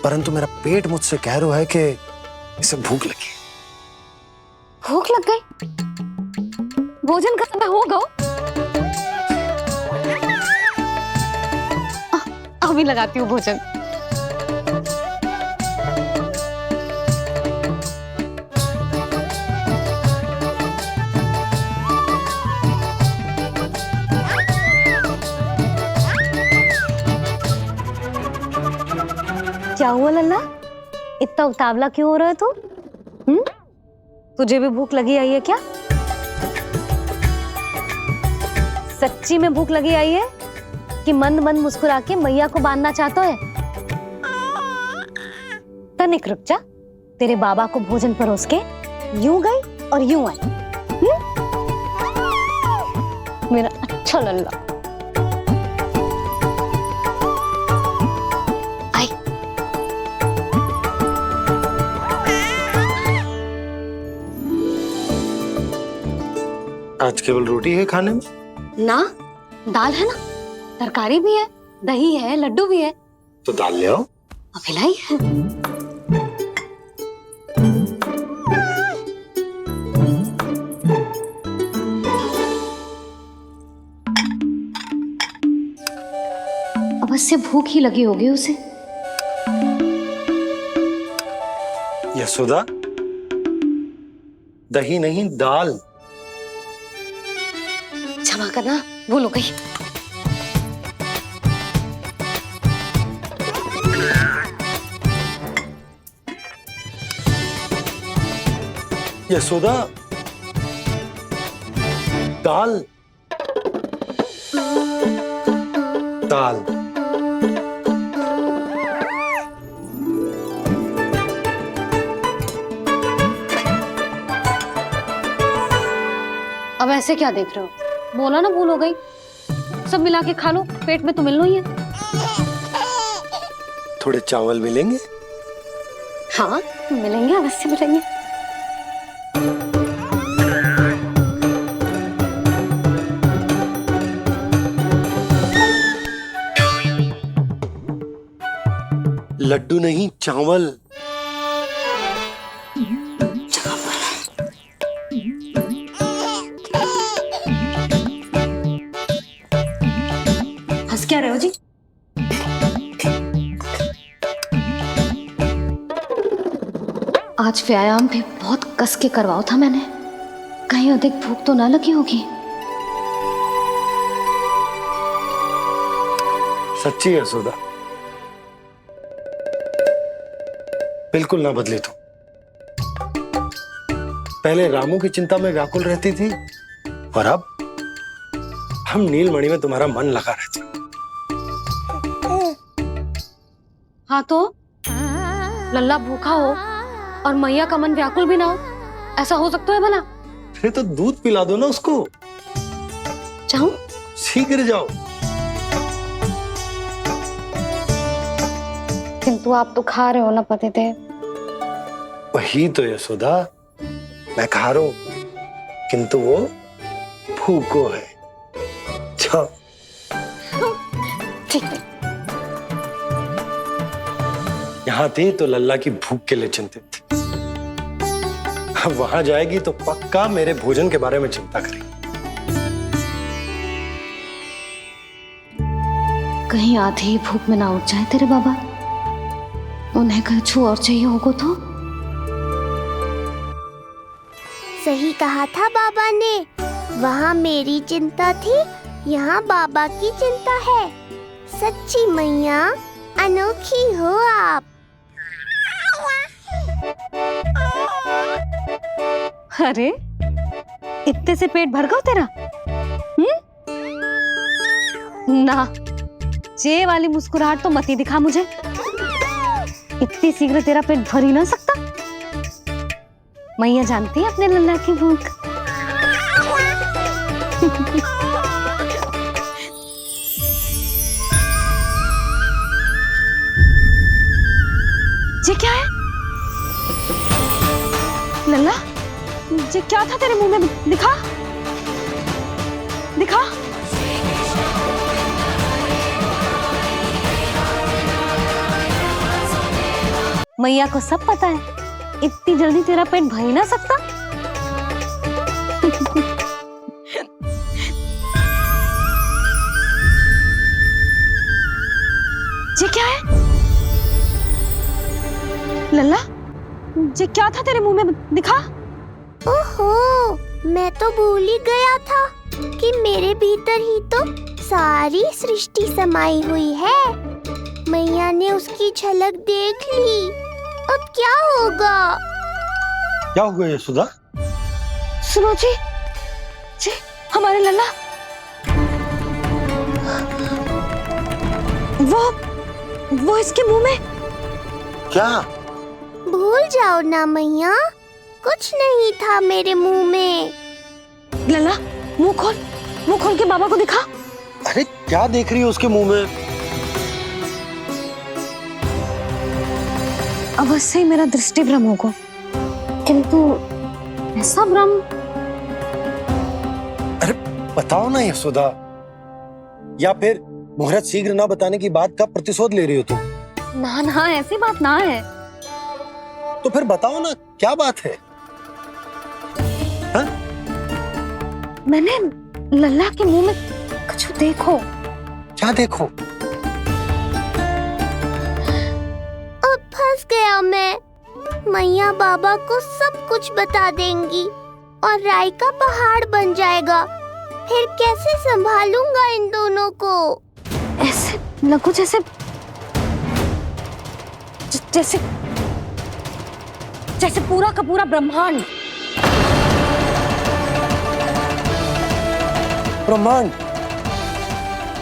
Speaker 9: परंतु मेरा पेट मुझसे कह रहा है कि इसे भूख लगी।
Speaker 6: भूख लग गई? भोजन का समय होगा। अभी लगाती हूँ भोजन। क्या हुआ लल्ला, इतना उतावला क्यों हो रहा है तू? तुझे भी भूख लगी आई है क्या? सच्ची में भूख लगी आई है कि मंद मंद मुस्कुरा के मैया को बांधना चाहता है? तनिक रुक जा, तेरे बाबा को भोजन परोस के यूं गई और यूं आई। मेरा अच्छा लल्ला।
Speaker 9: आज केवल रोटी है खाने में?
Speaker 6: ना, दाल है ना, तरकारी भी है, दही है, लड्डू भी है।
Speaker 9: तो दाल ले आओ।
Speaker 6: अभी लाई है। अवश्य भूख ही लगी होगी उसे।
Speaker 9: यशोदा, दही नहीं दाल।
Speaker 6: क्षमा करना, भूल हो गई।
Speaker 9: यशोदा, दाल दाल।
Speaker 6: अब ऐसे क्या देख रहे हो? बोला ना भूल हो गई। सब मिला के खा लो, पेट में तो मिलना ही है।
Speaker 9: थोड़े चावल मिलेंगे?
Speaker 6: हाँ मिलेंगे, अवश्य मिलेंगे।
Speaker 9: लड्डू नहीं, चावल।
Speaker 6: हंस क्या रहे हो जी? आज व्यायाम भी बहुत कस के करवाओ था मैंने, कहीं अधिक भूख तो ना लगी होगी।
Speaker 9: सच्ची है सुधा, बिल्कुल ना बदले तू। पहले रामू की चिंता में व्याकुल रहती थी और अब हम नीलमणि में तुम्हारा मन लगा रहता।
Speaker 6: हाँ तो लल्ला भूखा हो और मैया का मन व्याकुल भी ना हो, ऐसा हो सकता है भला?
Speaker 9: फिर तो दूध पिला दो ना उसको।
Speaker 6: जाऊं?
Speaker 9: शीघ्र जाओ।
Speaker 6: किंतु आप तो खा रहे हो ना पतिदेव।
Speaker 9: वही तो यशोदा, मैं खा रहा हूं, किंतु वो भूखो है। जाओ।
Speaker 6: ठीक है।
Speaker 9: यहाँ थी तो लल्ला की भूख के लिए चिंतित थी, अब वहां जाएगी तो पक्का मेरे भोजन के बारे में चिंता करेगी।
Speaker 4: कहीं आधे ही भूख में ना उठ जाए तेरे बाबा, उन्हें कुछ और चाहिए होगा तो।
Speaker 12: सही कहा था बाबा ने, वहाँ मेरी चिंता थी, यहाँ बाबा की चिंता है। सच्ची मैया अनोखी हो आप।
Speaker 4: अरे इतने से पेट भर गया तेरा? ना, ये वाली मुस्कुराहट तो मत ही दिखा मुझे। इतनी शीघ्र तेरा पेट भर ही ना सकता। मैया जानती है अपने लल्ला की भूख। ये क्या है लल्ला? ये क्या था तेरे मुंह में? दिखा दिखा। मैया को सब पता है, इतनी जल्दी तेरा पेट भर ही ना सकता। ये क्या है लल्ला? ये क्या था तेरे मुंह में? दिखा।
Speaker 12: ओहो, मैं तो भूल ही गया था कि मेरे भीतर ही तो सारी सृष्टि समाई हुई है। मैया ने उसकी झलक देख ली, अब क्या होगा?
Speaker 9: क्या हुआ यशोदा?
Speaker 4: सुनो जी, हमारे लल्ला वो इसके मुंह में।
Speaker 9: क्या?
Speaker 12: भूल जाओ ना मैया, कुछ नहीं था मेरे मुंह में।
Speaker 4: लल्ला मुंह खोल के बाबा को दिखा।
Speaker 9: अरे क्या देख रही है उसके मुंह में?
Speaker 4: अवश्य ही मेरा दृष्टि भ्रम होगा, किंतु ऐसा भ्रम।
Speaker 9: अरे बताओ ना यशोदा, या फिर मुहूर्त शीघ्र ना बताने की बात का प्रतिशोध ले रही हो तुम?
Speaker 4: ना, ऐसी बात ना है।
Speaker 9: तो फिर बताओ ना क्या बात है? हा?
Speaker 4: मैंने लल्ला के मुंह में कुछ देखो।
Speaker 9: क्या देखो?
Speaker 12: अब फंस गया मैं। मैया बाबा को सब कुछ बता देंगी और राय का पहाड़ बन जाएगा। फिर कैसे संभालूंगा इन दोनों को?
Speaker 4: ऐसे लगो जैसे पूरा का पूरा ब्रह्मांड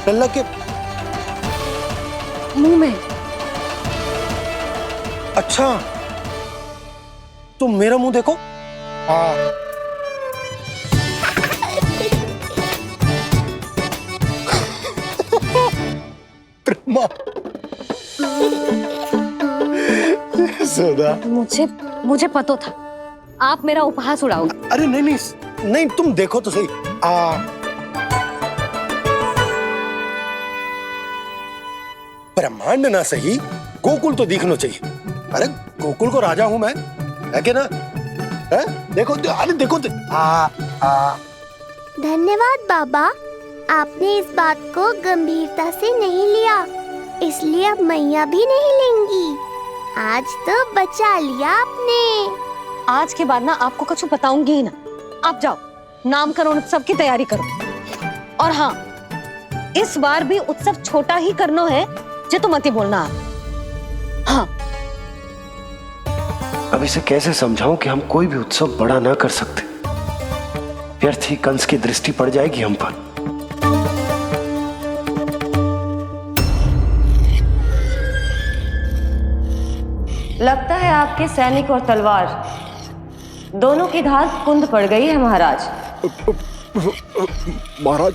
Speaker 9: लल्ला के
Speaker 4: मुंह में।
Speaker 9: अच्छा, तुम मेरा मुंह देखो। सोदा,
Speaker 4: मुझे पता था आप मेरा उपहास उड़ाओगे।
Speaker 9: अरे नहीं, तुम देखो तो सही। ब्रह्मांड ना सही, गोकुल तो दिखना चाहिए। अरे गोकुल को राजा हूं मैं, है कि ना? है? देखो, अरे देखो।
Speaker 12: धन्यवाद बाबा, आपने इस बात को गंभीरता से नहीं लिया, इसलिए अब मैया भी नहीं लेंगी। आज तो बचा लिया आपने।
Speaker 4: आज के बाद ना आपको कुछ बताऊंगी ही ना। आप जाओ, नामकरण उत्सव की तैयारी करो। और हाँ, इस बार भी उत्सव छोटा ही करना है, जो तो मत ही बोलना आप। हाँ।
Speaker 9: अब इसे कैसे समझाऊं कि हम कोई भी उत्सव बड़ा ना कर सकते? व्यर्थ ही कंस की दृष्टि पड़ जाएगी हम पर।
Speaker 18: लगता है आपके सैनिक और तलवार दोनों की धार कुंद पड़ गई है महाराज।
Speaker 17: महाराज,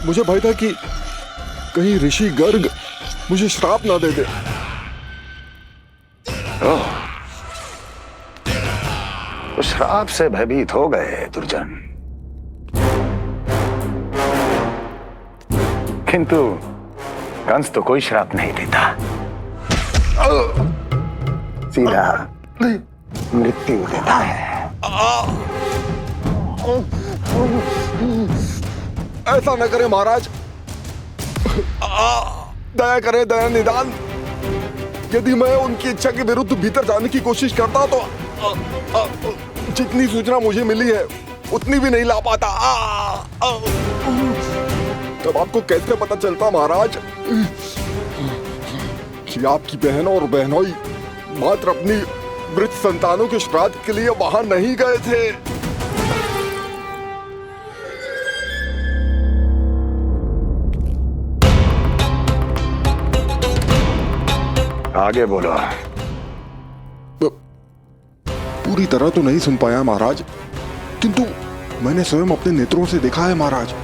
Speaker 17: मुझे भय था कि कहीं ऋषि गर्ग मुझे श्राप ना दे दे।
Speaker 1: ओह, तो श्राप से भयभीत हो गए दुर्जन, किंतु कंस तो कोई श्राप नहीं देता, सीधा मृत्यु देता है।
Speaker 17: ऐसा न करे महाराज, दया करे, दया निदान। यदि मैं उनकी इच्छा के विरुद्ध भीतर जाने की कोशिश करता तो जितनी सूचना मुझे मिली है उतनी भी नहीं ला पाता। तब आपको कैसे पता चलता महाराज कि आपकी बहन और बहनोई मात्र अपनी मृत संतानों के श्राद्ध के लिए वहां नहीं गए थे?
Speaker 1: आगे बोलो।
Speaker 17: पूरी तरह तो नहीं सुन पाया महाराज, किंतु मैंने स्वयं अपने नेत्रों से देखा है महाराज।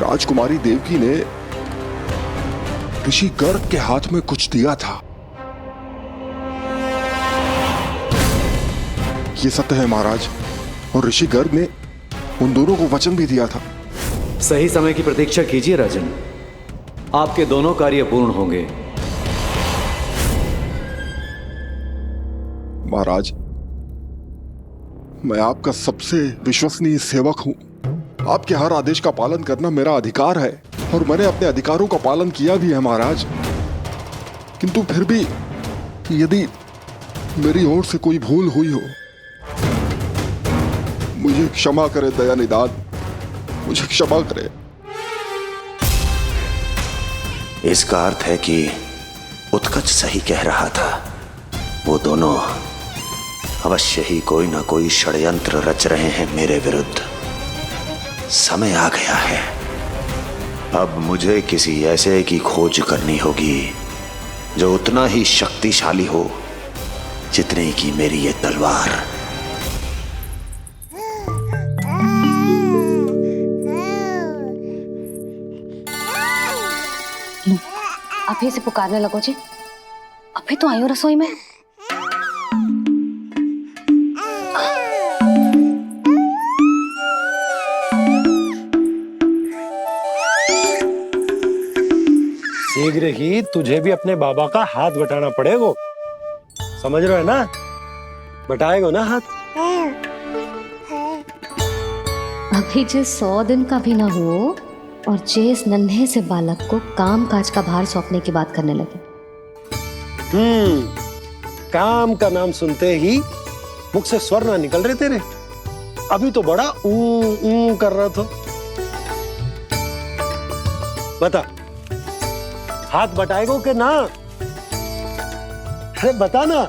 Speaker 17: राजकुमारी देवकी ने ऋषि गर्ग के हाथ में कुछ दिया था। ये सत्य है महाराज, और ऋषि गर्ग ने उन दोनों को वचन भी दिया था।
Speaker 7: सही समय की प्रतीक्षा कीजिए राजन, आपके दोनों कार्य पूर्ण होंगे।
Speaker 17: महाराज, मैं आपका सबसे विश्वसनीय सेवक हूं। आपके हर आदेश का पालन करना मेरा अधिकार है, और मैंने अपने अधिकारों का पालन किया भी है महाराज। किंतु फिर भी यदि मेरी ओर से कोई भूल हुई हो, मुझे क्षमा करे दया निदान, मुझे क्षमा करे।
Speaker 1: इसका अर्थ है कि उत्कच सही कह रहा था। वो दोनों अवश्य ही कोई ना कोई षड्यंत्र रच रहे हैं मेरे विरुद्ध। समय आ गया है, अब मुझे किसी ऐसे की खोज करनी होगी जो उतना ही शक्तिशाली हो जितने की मेरी ये तलवार।
Speaker 4: अभी से पुकारने लगो जी, अभी तो आई हो रसोई में।
Speaker 9: शीघ्र ही तुझे भी अपने बाबा का हाथ बटाना पड़ेगा, समझ रहे हो ना? बटाएगा ना हाथ?
Speaker 4: अभी जे 100 दिन का भी ना हो और जे इस नन्हे से बालक को काम काज का भार सौंपने की बात करने लगे।
Speaker 9: काम का नाम सुनते ही मुख से स्वर ना निकल रहे तेरे। अभी तो बड़ा ऊ कर रहा था। बता, हाथ बटाएगो के ना? अरे बता ना।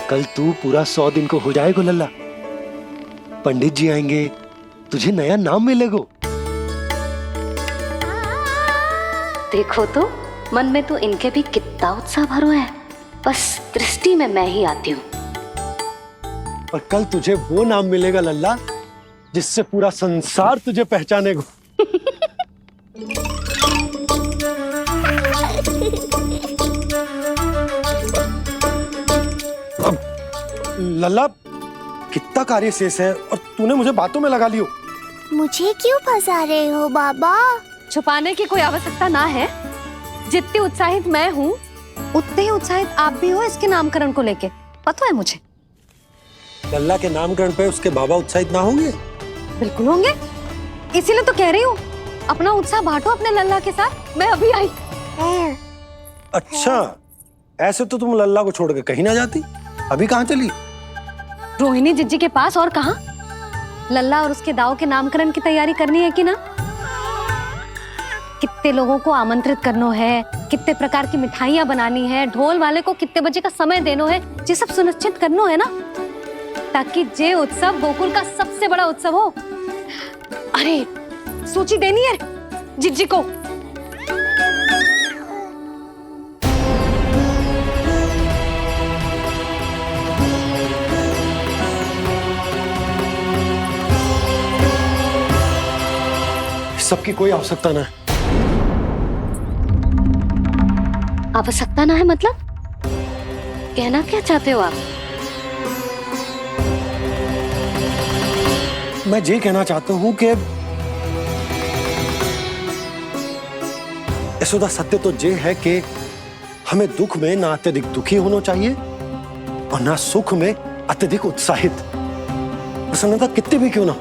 Speaker 9: कल तू पूरा 100 दिन को हो जाएगा लल्ला। पंडित जी आएंगे, तुझे नया नाम मिलेगा।
Speaker 4: देखो तो मन में तो इनके भी कितना उत्साह भरो है, बस दृष्टि में मैं ही आती हूँ।
Speaker 9: और कल तुझे वो नाम मिलेगा लल्ला जिससे पूरा संसार तुझे पहचानेगा। लल्ला, कितना कार्य शेष है और तूने मुझे बातों में लगा लियो।
Speaker 12: मुझे क्यों फंसा रहे हो बाबा?
Speaker 6: छुपाने की कोई आवश्यकता ना है। जितनी उत्साहित मैं हूँ उतने ही उत्साहित आप भी हो इसके नामकरण को लेके, पता है मुझे।
Speaker 9: लल्ला के नामकरण पे उसके बाबा उत्साहित ना होंगे?
Speaker 6: बिल्कुल होंगे, इसीलिए तो कह रही हूँ अपना उत्साह बांटो अपने लल्ला के साथ। मैं अभी आई।
Speaker 9: अच्छा, ऐसे तो तुम लल्ला को छोड़ के कहीं ना जाती। अभी कहाँ चली?
Speaker 6: रोहिणी जिज्जी के पास, और कहाँ। लल्ला और उसके दाऊ के नामकरण की तैयारी करनी है कि ना? कितने लोगों को आमंत्रित करना है, कितने प्रकार की मिठाइयां बनानी है, ढोल वाले को कितने बजे का समय देना है, ये सब सुनिश्चित करना है ना, ताकि ये उत्सव गोकुल का सबसे बड़ा उत्सव हो। अरे सूची देनी है,
Speaker 4: जिज्जी को।
Speaker 9: सबकी कोई आवश्यकता ना है।
Speaker 4: आवश्यकता ना है मतलब? कहना क्या चाहते हो आप?
Speaker 9: मैं ये कहना चाहता हूं कि यशोदा, सत्य तो ये है कि हमें दुख में ना अत्यधिक दुखी होना चाहिए और ना सुख में अत्यधिक उत्साहित। प्रसन्नता कितनी भी क्यों ना,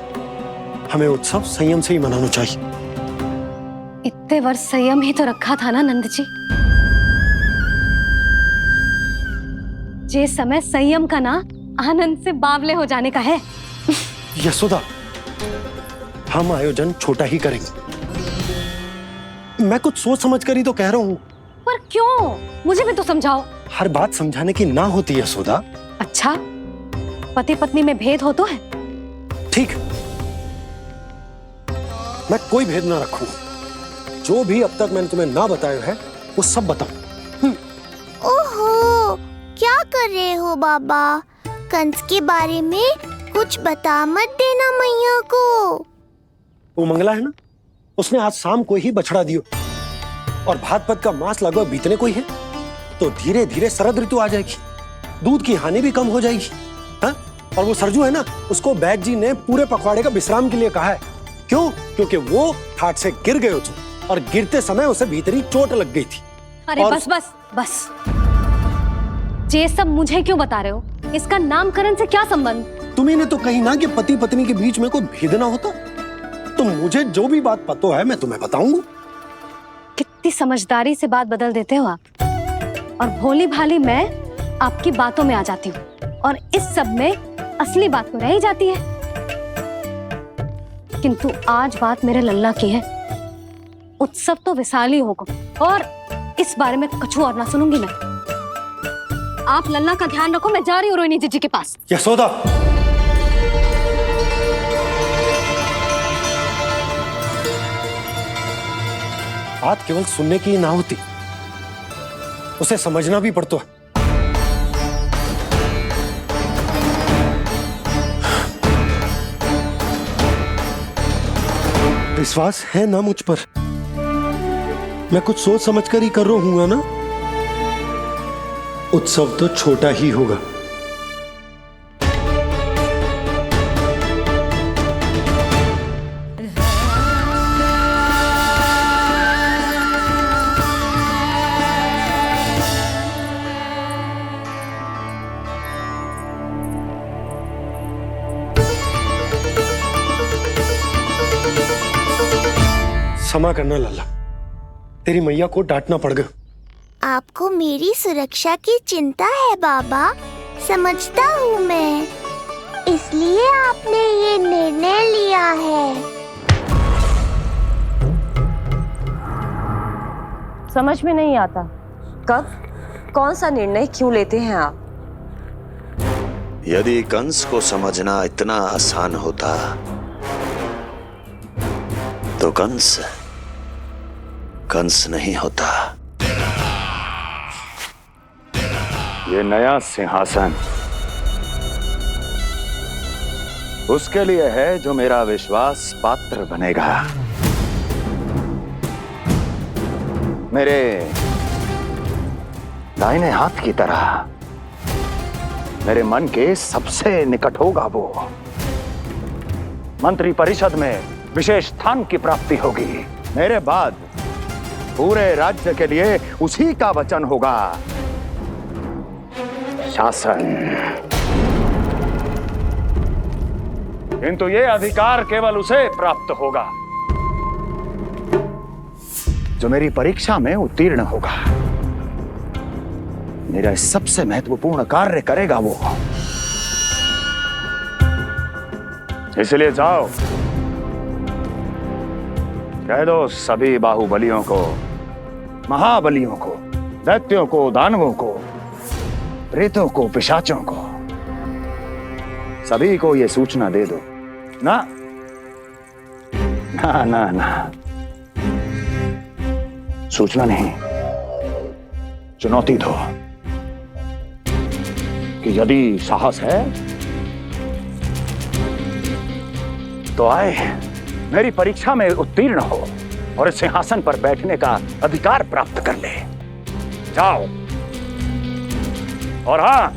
Speaker 9: हमें उत्सव संयम से ही मनाना चाहिए।
Speaker 4: इतने वर्ष संयम ही तो रखा था ना नंद जी। ये समय संयम का ना आनंद से बावले हो जाने का है।
Speaker 9: यशोदा, हम आयोजन छोटा ही करेंगे। मैं कुछ सोच समझ कर ही तो कह रहा हूं।
Speaker 4: पर क्यों? मुझे भी तो समझाओ।
Speaker 9: हर बात समझाने की ना होती है यशोदा।
Speaker 4: अच्छा, पति पत्नी में भेद हो तो है?
Speaker 9: ठीक, मैं कोई भेद ना रखूं। जो भी अब तक मैंने तुम्हें ना बताया है वो सब बताऊं।
Speaker 12: ओहो, क्या कर रहे हो बाबा? कंस के बारे में कुछ बता मत देना मैया को।
Speaker 9: वो मंगला है ना, उसने आज शाम को ही बछड़ा दियो और भाद्रपद का मास लगभग बीतने को ही है, तो धीरे धीरे शरद ऋतु आ जाएगी, दूध की हानि भी कम हो जाएगी। हाँ? और वो सरजू है ना, उसको बैद जी ने पूरे पखवाड़े का विश्राम के लिए कहा है। क्यों? क्योंकि वो ठाट से गिर गए थे और गिरते समय उसे भीतरी चोट लग गई थी।
Speaker 4: अरे बस बस बस, ये सब मुझे क्यों बता रहे हो? इसका नामकरण से क्या संबंध?
Speaker 9: तुम्ही ने तो कही ना कि पति पत्नी के बीच में कोई भेद ना होता, तो मुझे जो भी बात पता है मैं तुम्हें बताऊंगा।
Speaker 4: कितनी समझदारी से बात बदल देते हो आप, और भोली भाली मैं आपकी बातों में आ जाती हूँ और इस सब में असली बात तो रह ही जाती है। किंतु आज बात मेरे लल्ला की है। उत्सव तो विशाल ही होगा और इस बारे में कछु और ना सुनूंगी मैं। आप लल्ला का ध्यान रखो, मैं जा रही हूँ रोहिणी जीजी के पास।
Speaker 9: यशोदा, बात केवल सुनने की ना होती, उसे समझना भी पड़ता है। विश्वास है ना मुझ पर? मैं कुछ सोच समझ कर ही कर रहा हूँ ना। उत्सव तो छोटा ही होगा। क्षमा करना लल्ला, तेरी मैया को डांटना पड़ गया।
Speaker 12: आपको मेरी सुरक्षा की चिंता है बाबा, समझता हूँ मैं, इसलिए आपने ये निर्णय लिया है।
Speaker 18: समझ में नहीं आता, कब कौन सा निर्णय क्यों लेते हैं आप?
Speaker 1: यदि कंस को समझना इतना आसान होता तो कंस नहीं होता।
Speaker 5: ये नया सिंहासन उसके लिए है जो मेरा विश्वास पात्र बनेगा। मेरे दाहिने हाथ की तरह मेरे मन के सबसे निकट होगा वो। मंत्री परिषद में विशेष स्थान की प्राप्ति होगी। मेरे बाद पूरे राज्य के लिए उसी का वचन होगा। शासन। किंतु ये अधिकार केवल उसे प्राप्त होगा जो मेरी परीक्षा में उत्तीर्ण होगा। मेरा सबसे महत्वपूर्ण कार्य करेगा वो। इसलिए जाओ, कह दो सभी बाहुबलियों को, महाबलियों को, दैत्यों को, दानवों को, प्रेतों को, पिशाचों को, सभी को यह सूचना दे दो ना ना ना ना
Speaker 1: सूचना नहीं, चुनौती दो कि यदि साहस है तो आए, मेरी परीक्षा में उत्तीर्ण हो और इस सिंहासन पर बैठने का अधिकार प्राप्त कर ले। जाओ। और हां,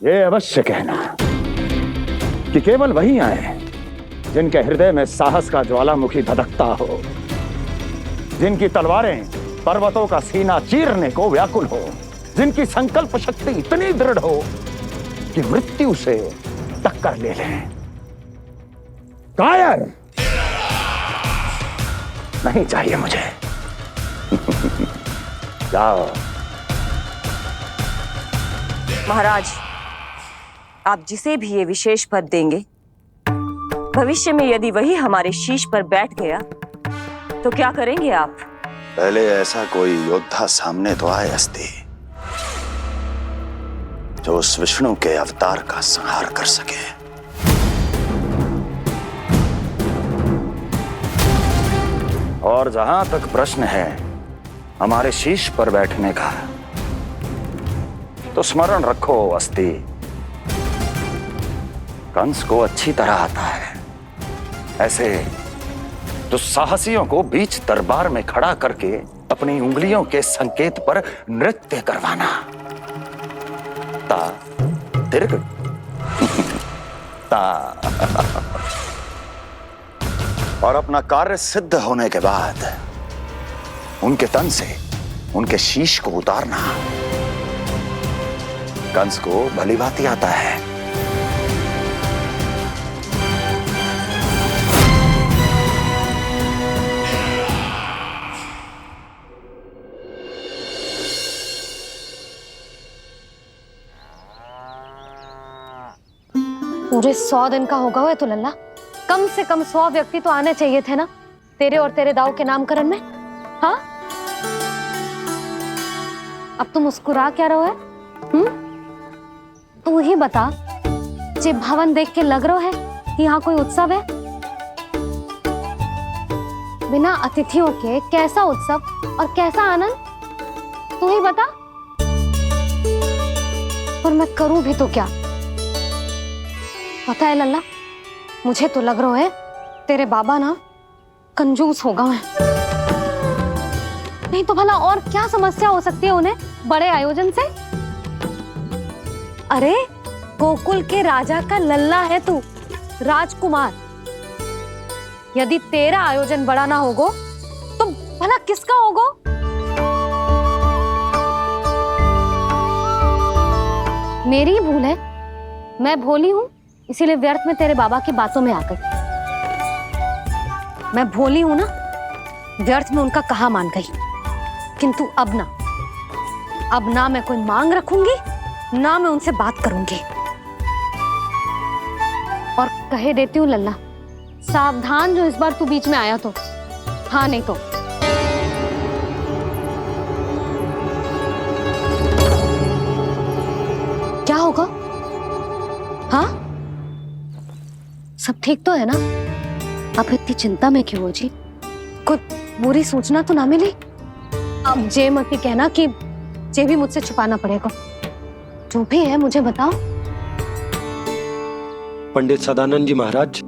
Speaker 1: ये अवश्य कहना कि केवल वही आए जिनके हृदय में साहस का ज्वालामुखी धधकता हो, जिनकी तलवारें पर्वतों का सीना चीरने को व्याकुल हो, जिनकी संकल्प शक्ति इतनी दृढ़ हो कि मृत्यु से टक्कर ले लें। कायर नहीं चाहिए मुझे। जाओ।
Speaker 18: महाराज, आप जिसे भी ये विशेष पद देंगे, भविष्य में यदि वही हमारे शीश पर बैठ गया तो क्या करेंगे आप?
Speaker 1: पहले ऐसा कोई योद्धा सामने तो आए अस्ति, जो उस विष्णु के अवतार का संहार कर सके। और जहां तक प्रश्न है हमारे शीश पर बैठने का, तो स्मरण रखो अस्ति, कंस को अच्छी तरह आता है ऐसे दुस्साहसियों को बीच दरबार में खड़ा करके अपनी उंगलियों के संकेत पर नृत्य करवाना। ता दीर्घ ता। और अपना कार्य सिद्ध होने के बाद उनके तन से उनके शीश को उतारना कंस को भलीभांति आता है।
Speaker 6: पूरे 100 दिन का होगा हुआ तो लल्ला, कम से कम 100 व्यक्ति तो आने चाहिए थे ना तेरे और तेरे दाऊ के नामकरण में। हाँ, अब तुम मुस्कुरा क्या रहो है? तू ही बता, जे भवन देख के लग रहा है कि यहाँ कोई उत्सव है? बिना अतिथियों के कैसा उत्सव और कैसा आनंद, तू ही बता। और मैं करूं भी तो क्या? पता है लल्ला, मुझे तो लग रहा है तेरे बाबा ना कंजूस होगा है। नहीं तो भला और क्या समस्या हो सकती है उन्हें बड़े आयोजन से? अरे गोकुल के राजा का लल्ला है तू, राजकुमार। यदि तेरा आयोजन बड़ा ना होगो तो भला किसका होगो? मेरी भूल है, मैं भोली हूं, इसीलिए व्यर्थ में तेरे बाबा की बातों में आ गई। मैं भोली हूं ना, व्यर्थ में उनका कहा मान गई। किंतु अब ना मैं कोई मांग रखूंगी, ना मैं उनसे बात करूंगी। और कहे देती हूँ लल्ला, सावधान जो इस बार तू बीच में आया तो। हाँ नहीं तो क्या होगा? हाँ, सब ठीक तो है ना? आप इतनी चिंता में क्यों हो जी? कोई बुरी सूचना तो ना मिली? अब जे मत ही कहना कि जे भी मुझसे छुपाना पड़ेगा। जो भी है मुझे बताओ।
Speaker 9: पंडित सदानंद जी महाराज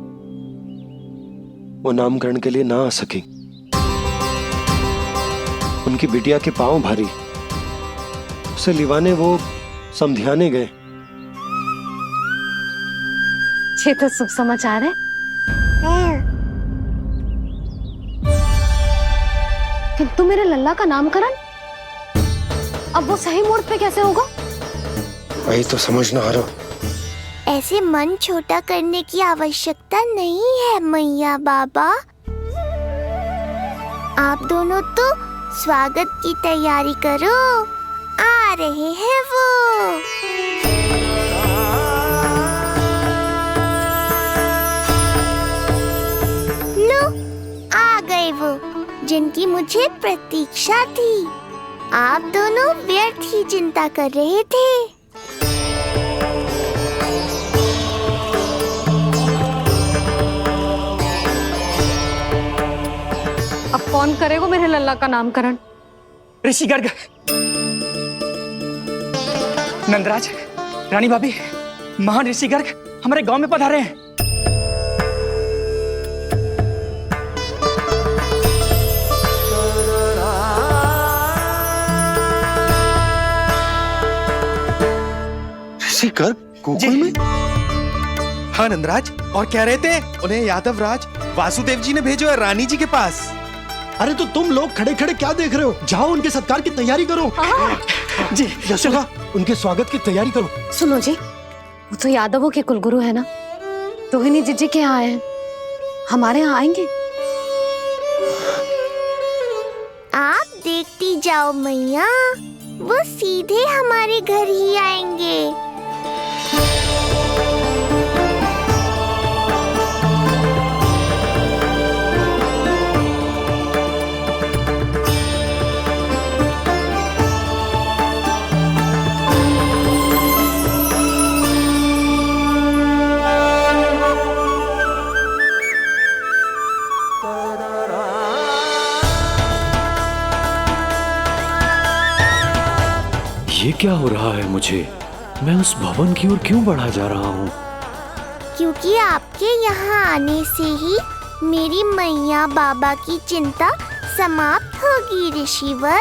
Speaker 9: वो नामकरण के लिए ना आ सकी। उनकी बिटिया के पांव भारी, उसे लिवाने वो समधियाने गए।
Speaker 6: ये तो शुभ समाचार है। किंतु मेरे लल्ला का नामकरण अब वो सही मुहूर्त पे कैसे होगा?
Speaker 9: वही तो समझ ना आ रहा।
Speaker 12: ऐसे मन छोटा करने की आवश्यकता नहीं है मैया बाबा। आप दोनों तो स्वागत की तैयारी करो, आ रहे हैं वो। लो, आ गए वो जिनकी मुझे प्रतीक्षा थी। आप दोनों व्यर्थ ही चिंता कर रहे थे।
Speaker 6: अब
Speaker 4: कौन करेगा मेरे लल्ला का नामकरण?
Speaker 15: ऋषि गर्ग, नंदराज, रानी भाभी, महान ऋषि गर्ग हमारे गांव में पधारे हैं।
Speaker 9: ऋषि गर्ग गोकुल में?
Speaker 20: हाँ नंदराज, और कह रहे थे उन्हें यादव राज वासुदेव जी ने भेजो है रानी जी के पास।
Speaker 9: अरे तो तुम लोग खड़े खड़े क्या देख रहे हो? जाओ उनके सत्कार की तैयारी करो। जी यशोदा, उनके स्वागत की तैयारी करो।
Speaker 6: सुनो जी, वो तो यादवों के कुलगुरु है ना, रोहिणी जीजी के यहाँ आए हैं, हमारे यहाँ आएंगे।
Speaker 12: आप देखती जाओ मैया, वो सीधे हमारे घर ही आएंगे।
Speaker 7: ये क्या हो रहा है मुझे? मैं उस भवन की ओर क्यों बढ़ा जा रहा हूँ?
Speaker 12: क्योंकि आपके यहाँ आने से ही मेरी मैया बाबा की चिंता समाप्त होगी ऋषिवर।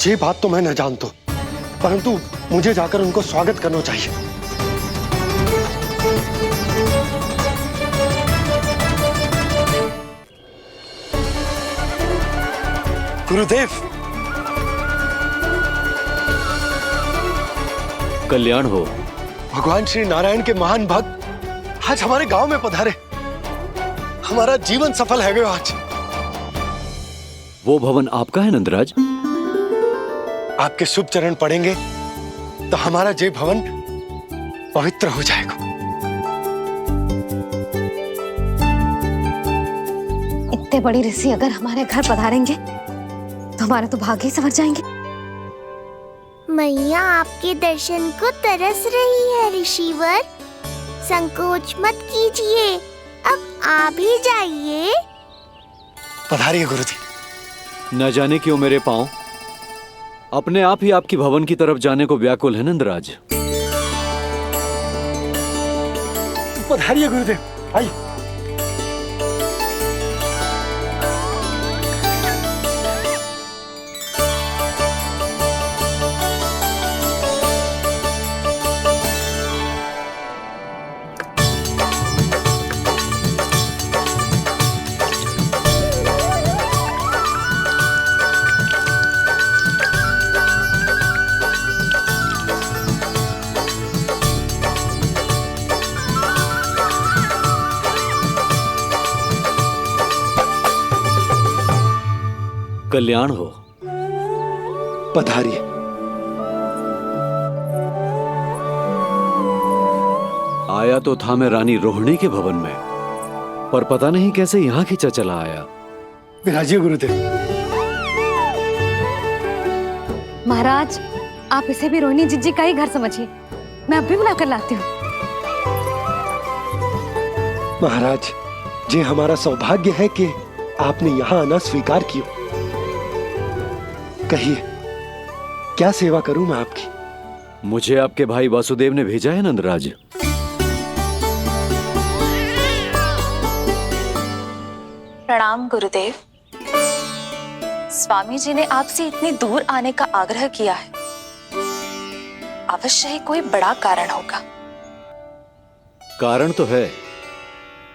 Speaker 9: ये बात तो मैं न जानता, परंतु मुझे जाकर उनको स्वागत करना चाहिए। गुरुदेव,
Speaker 7: कल्याण हो।
Speaker 9: भगवान श्री नारायण के महान भक्त आज हमारे गांव में पधारे। हमारा जीवन सफल है गया आज।
Speaker 7: वो भवन आपका है नंदराज?
Speaker 9: आपके शुभ चरण पड़ेंगे तो हमारा जय भवन पवित्र हो जाएगा।
Speaker 6: इतने बड़ी ऋषि अगर हमारे घर पधारेंगे तो हमारे तो भाग्य ही संवर जाएंगे।
Speaker 12: मैया आपके दर्शन को तरस रही है ऋषिवर, संकोच मत कीजिए, अब आ भी जाइए।
Speaker 9: पधारिए गुरुजी।
Speaker 7: न जाने क्यों मेरे पांव अपने आप ही आपकी भवन की तरफ जाने को व्याकुल है नंदराज।
Speaker 9: पधारिए गुरुदेव, आइए।
Speaker 7: कल्याण हो।
Speaker 9: पधारिए।
Speaker 7: आया तो था मैं रानी रोहिणी के भवन में, पर पता नहीं कैसे यहाँ खींचा चला आया।
Speaker 9: विराजिए गुरुदेव।
Speaker 6: महाराज, आप इसे भी रोहिणी जीजी का ही घर समझिए, मैं अब भी बुला कर लाती हूँ।
Speaker 9: महाराज, ये हमारा सौभाग्य है कि आपने यहाँ आना स्वीकार किया। कहिए, क्या सेवा करूं मैं आपकी?
Speaker 7: मुझे आपके भाई वासुदेव ने भेजा है नंदराज।
Speaker 16: प्रणाम गुरुदेव। स्वामी जी ने आपसे इतनी दूर आने का आग्रह किया है, अवश्य ही कोई बड़ा कारण होगा।
Speaker 7: कारण तो है,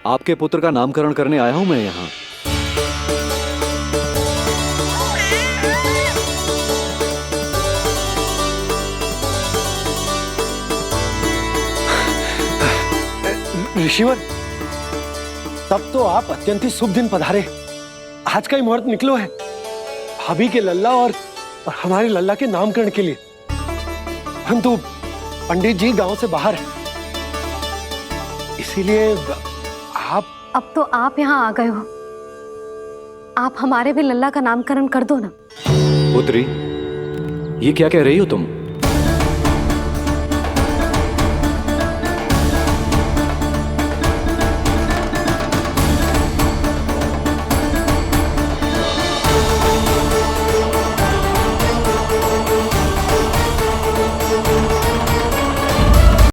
Speaker 7: आपके पुत्र का नामकरण करने आया हूं मैं यहाँ।
Speaker 9: ऋषिवर, तब तो आप अत्यंत ही शुभ दिन पधारे। आज का ही मुहूर्त निकलो है भाभी के लल्ला और हमारे लल्ला के नामकरण के लिए। परंतु पंडित जी गांव से बाहर हैं, इसीलिए आप।
Speaker 6: अब तो आप यहाँ आ गए हो, आप हमारे भी लल्ला का नामकरण कर दो ना।
Speaker 7: पुत्री, ये क्या कह रही हो तुम?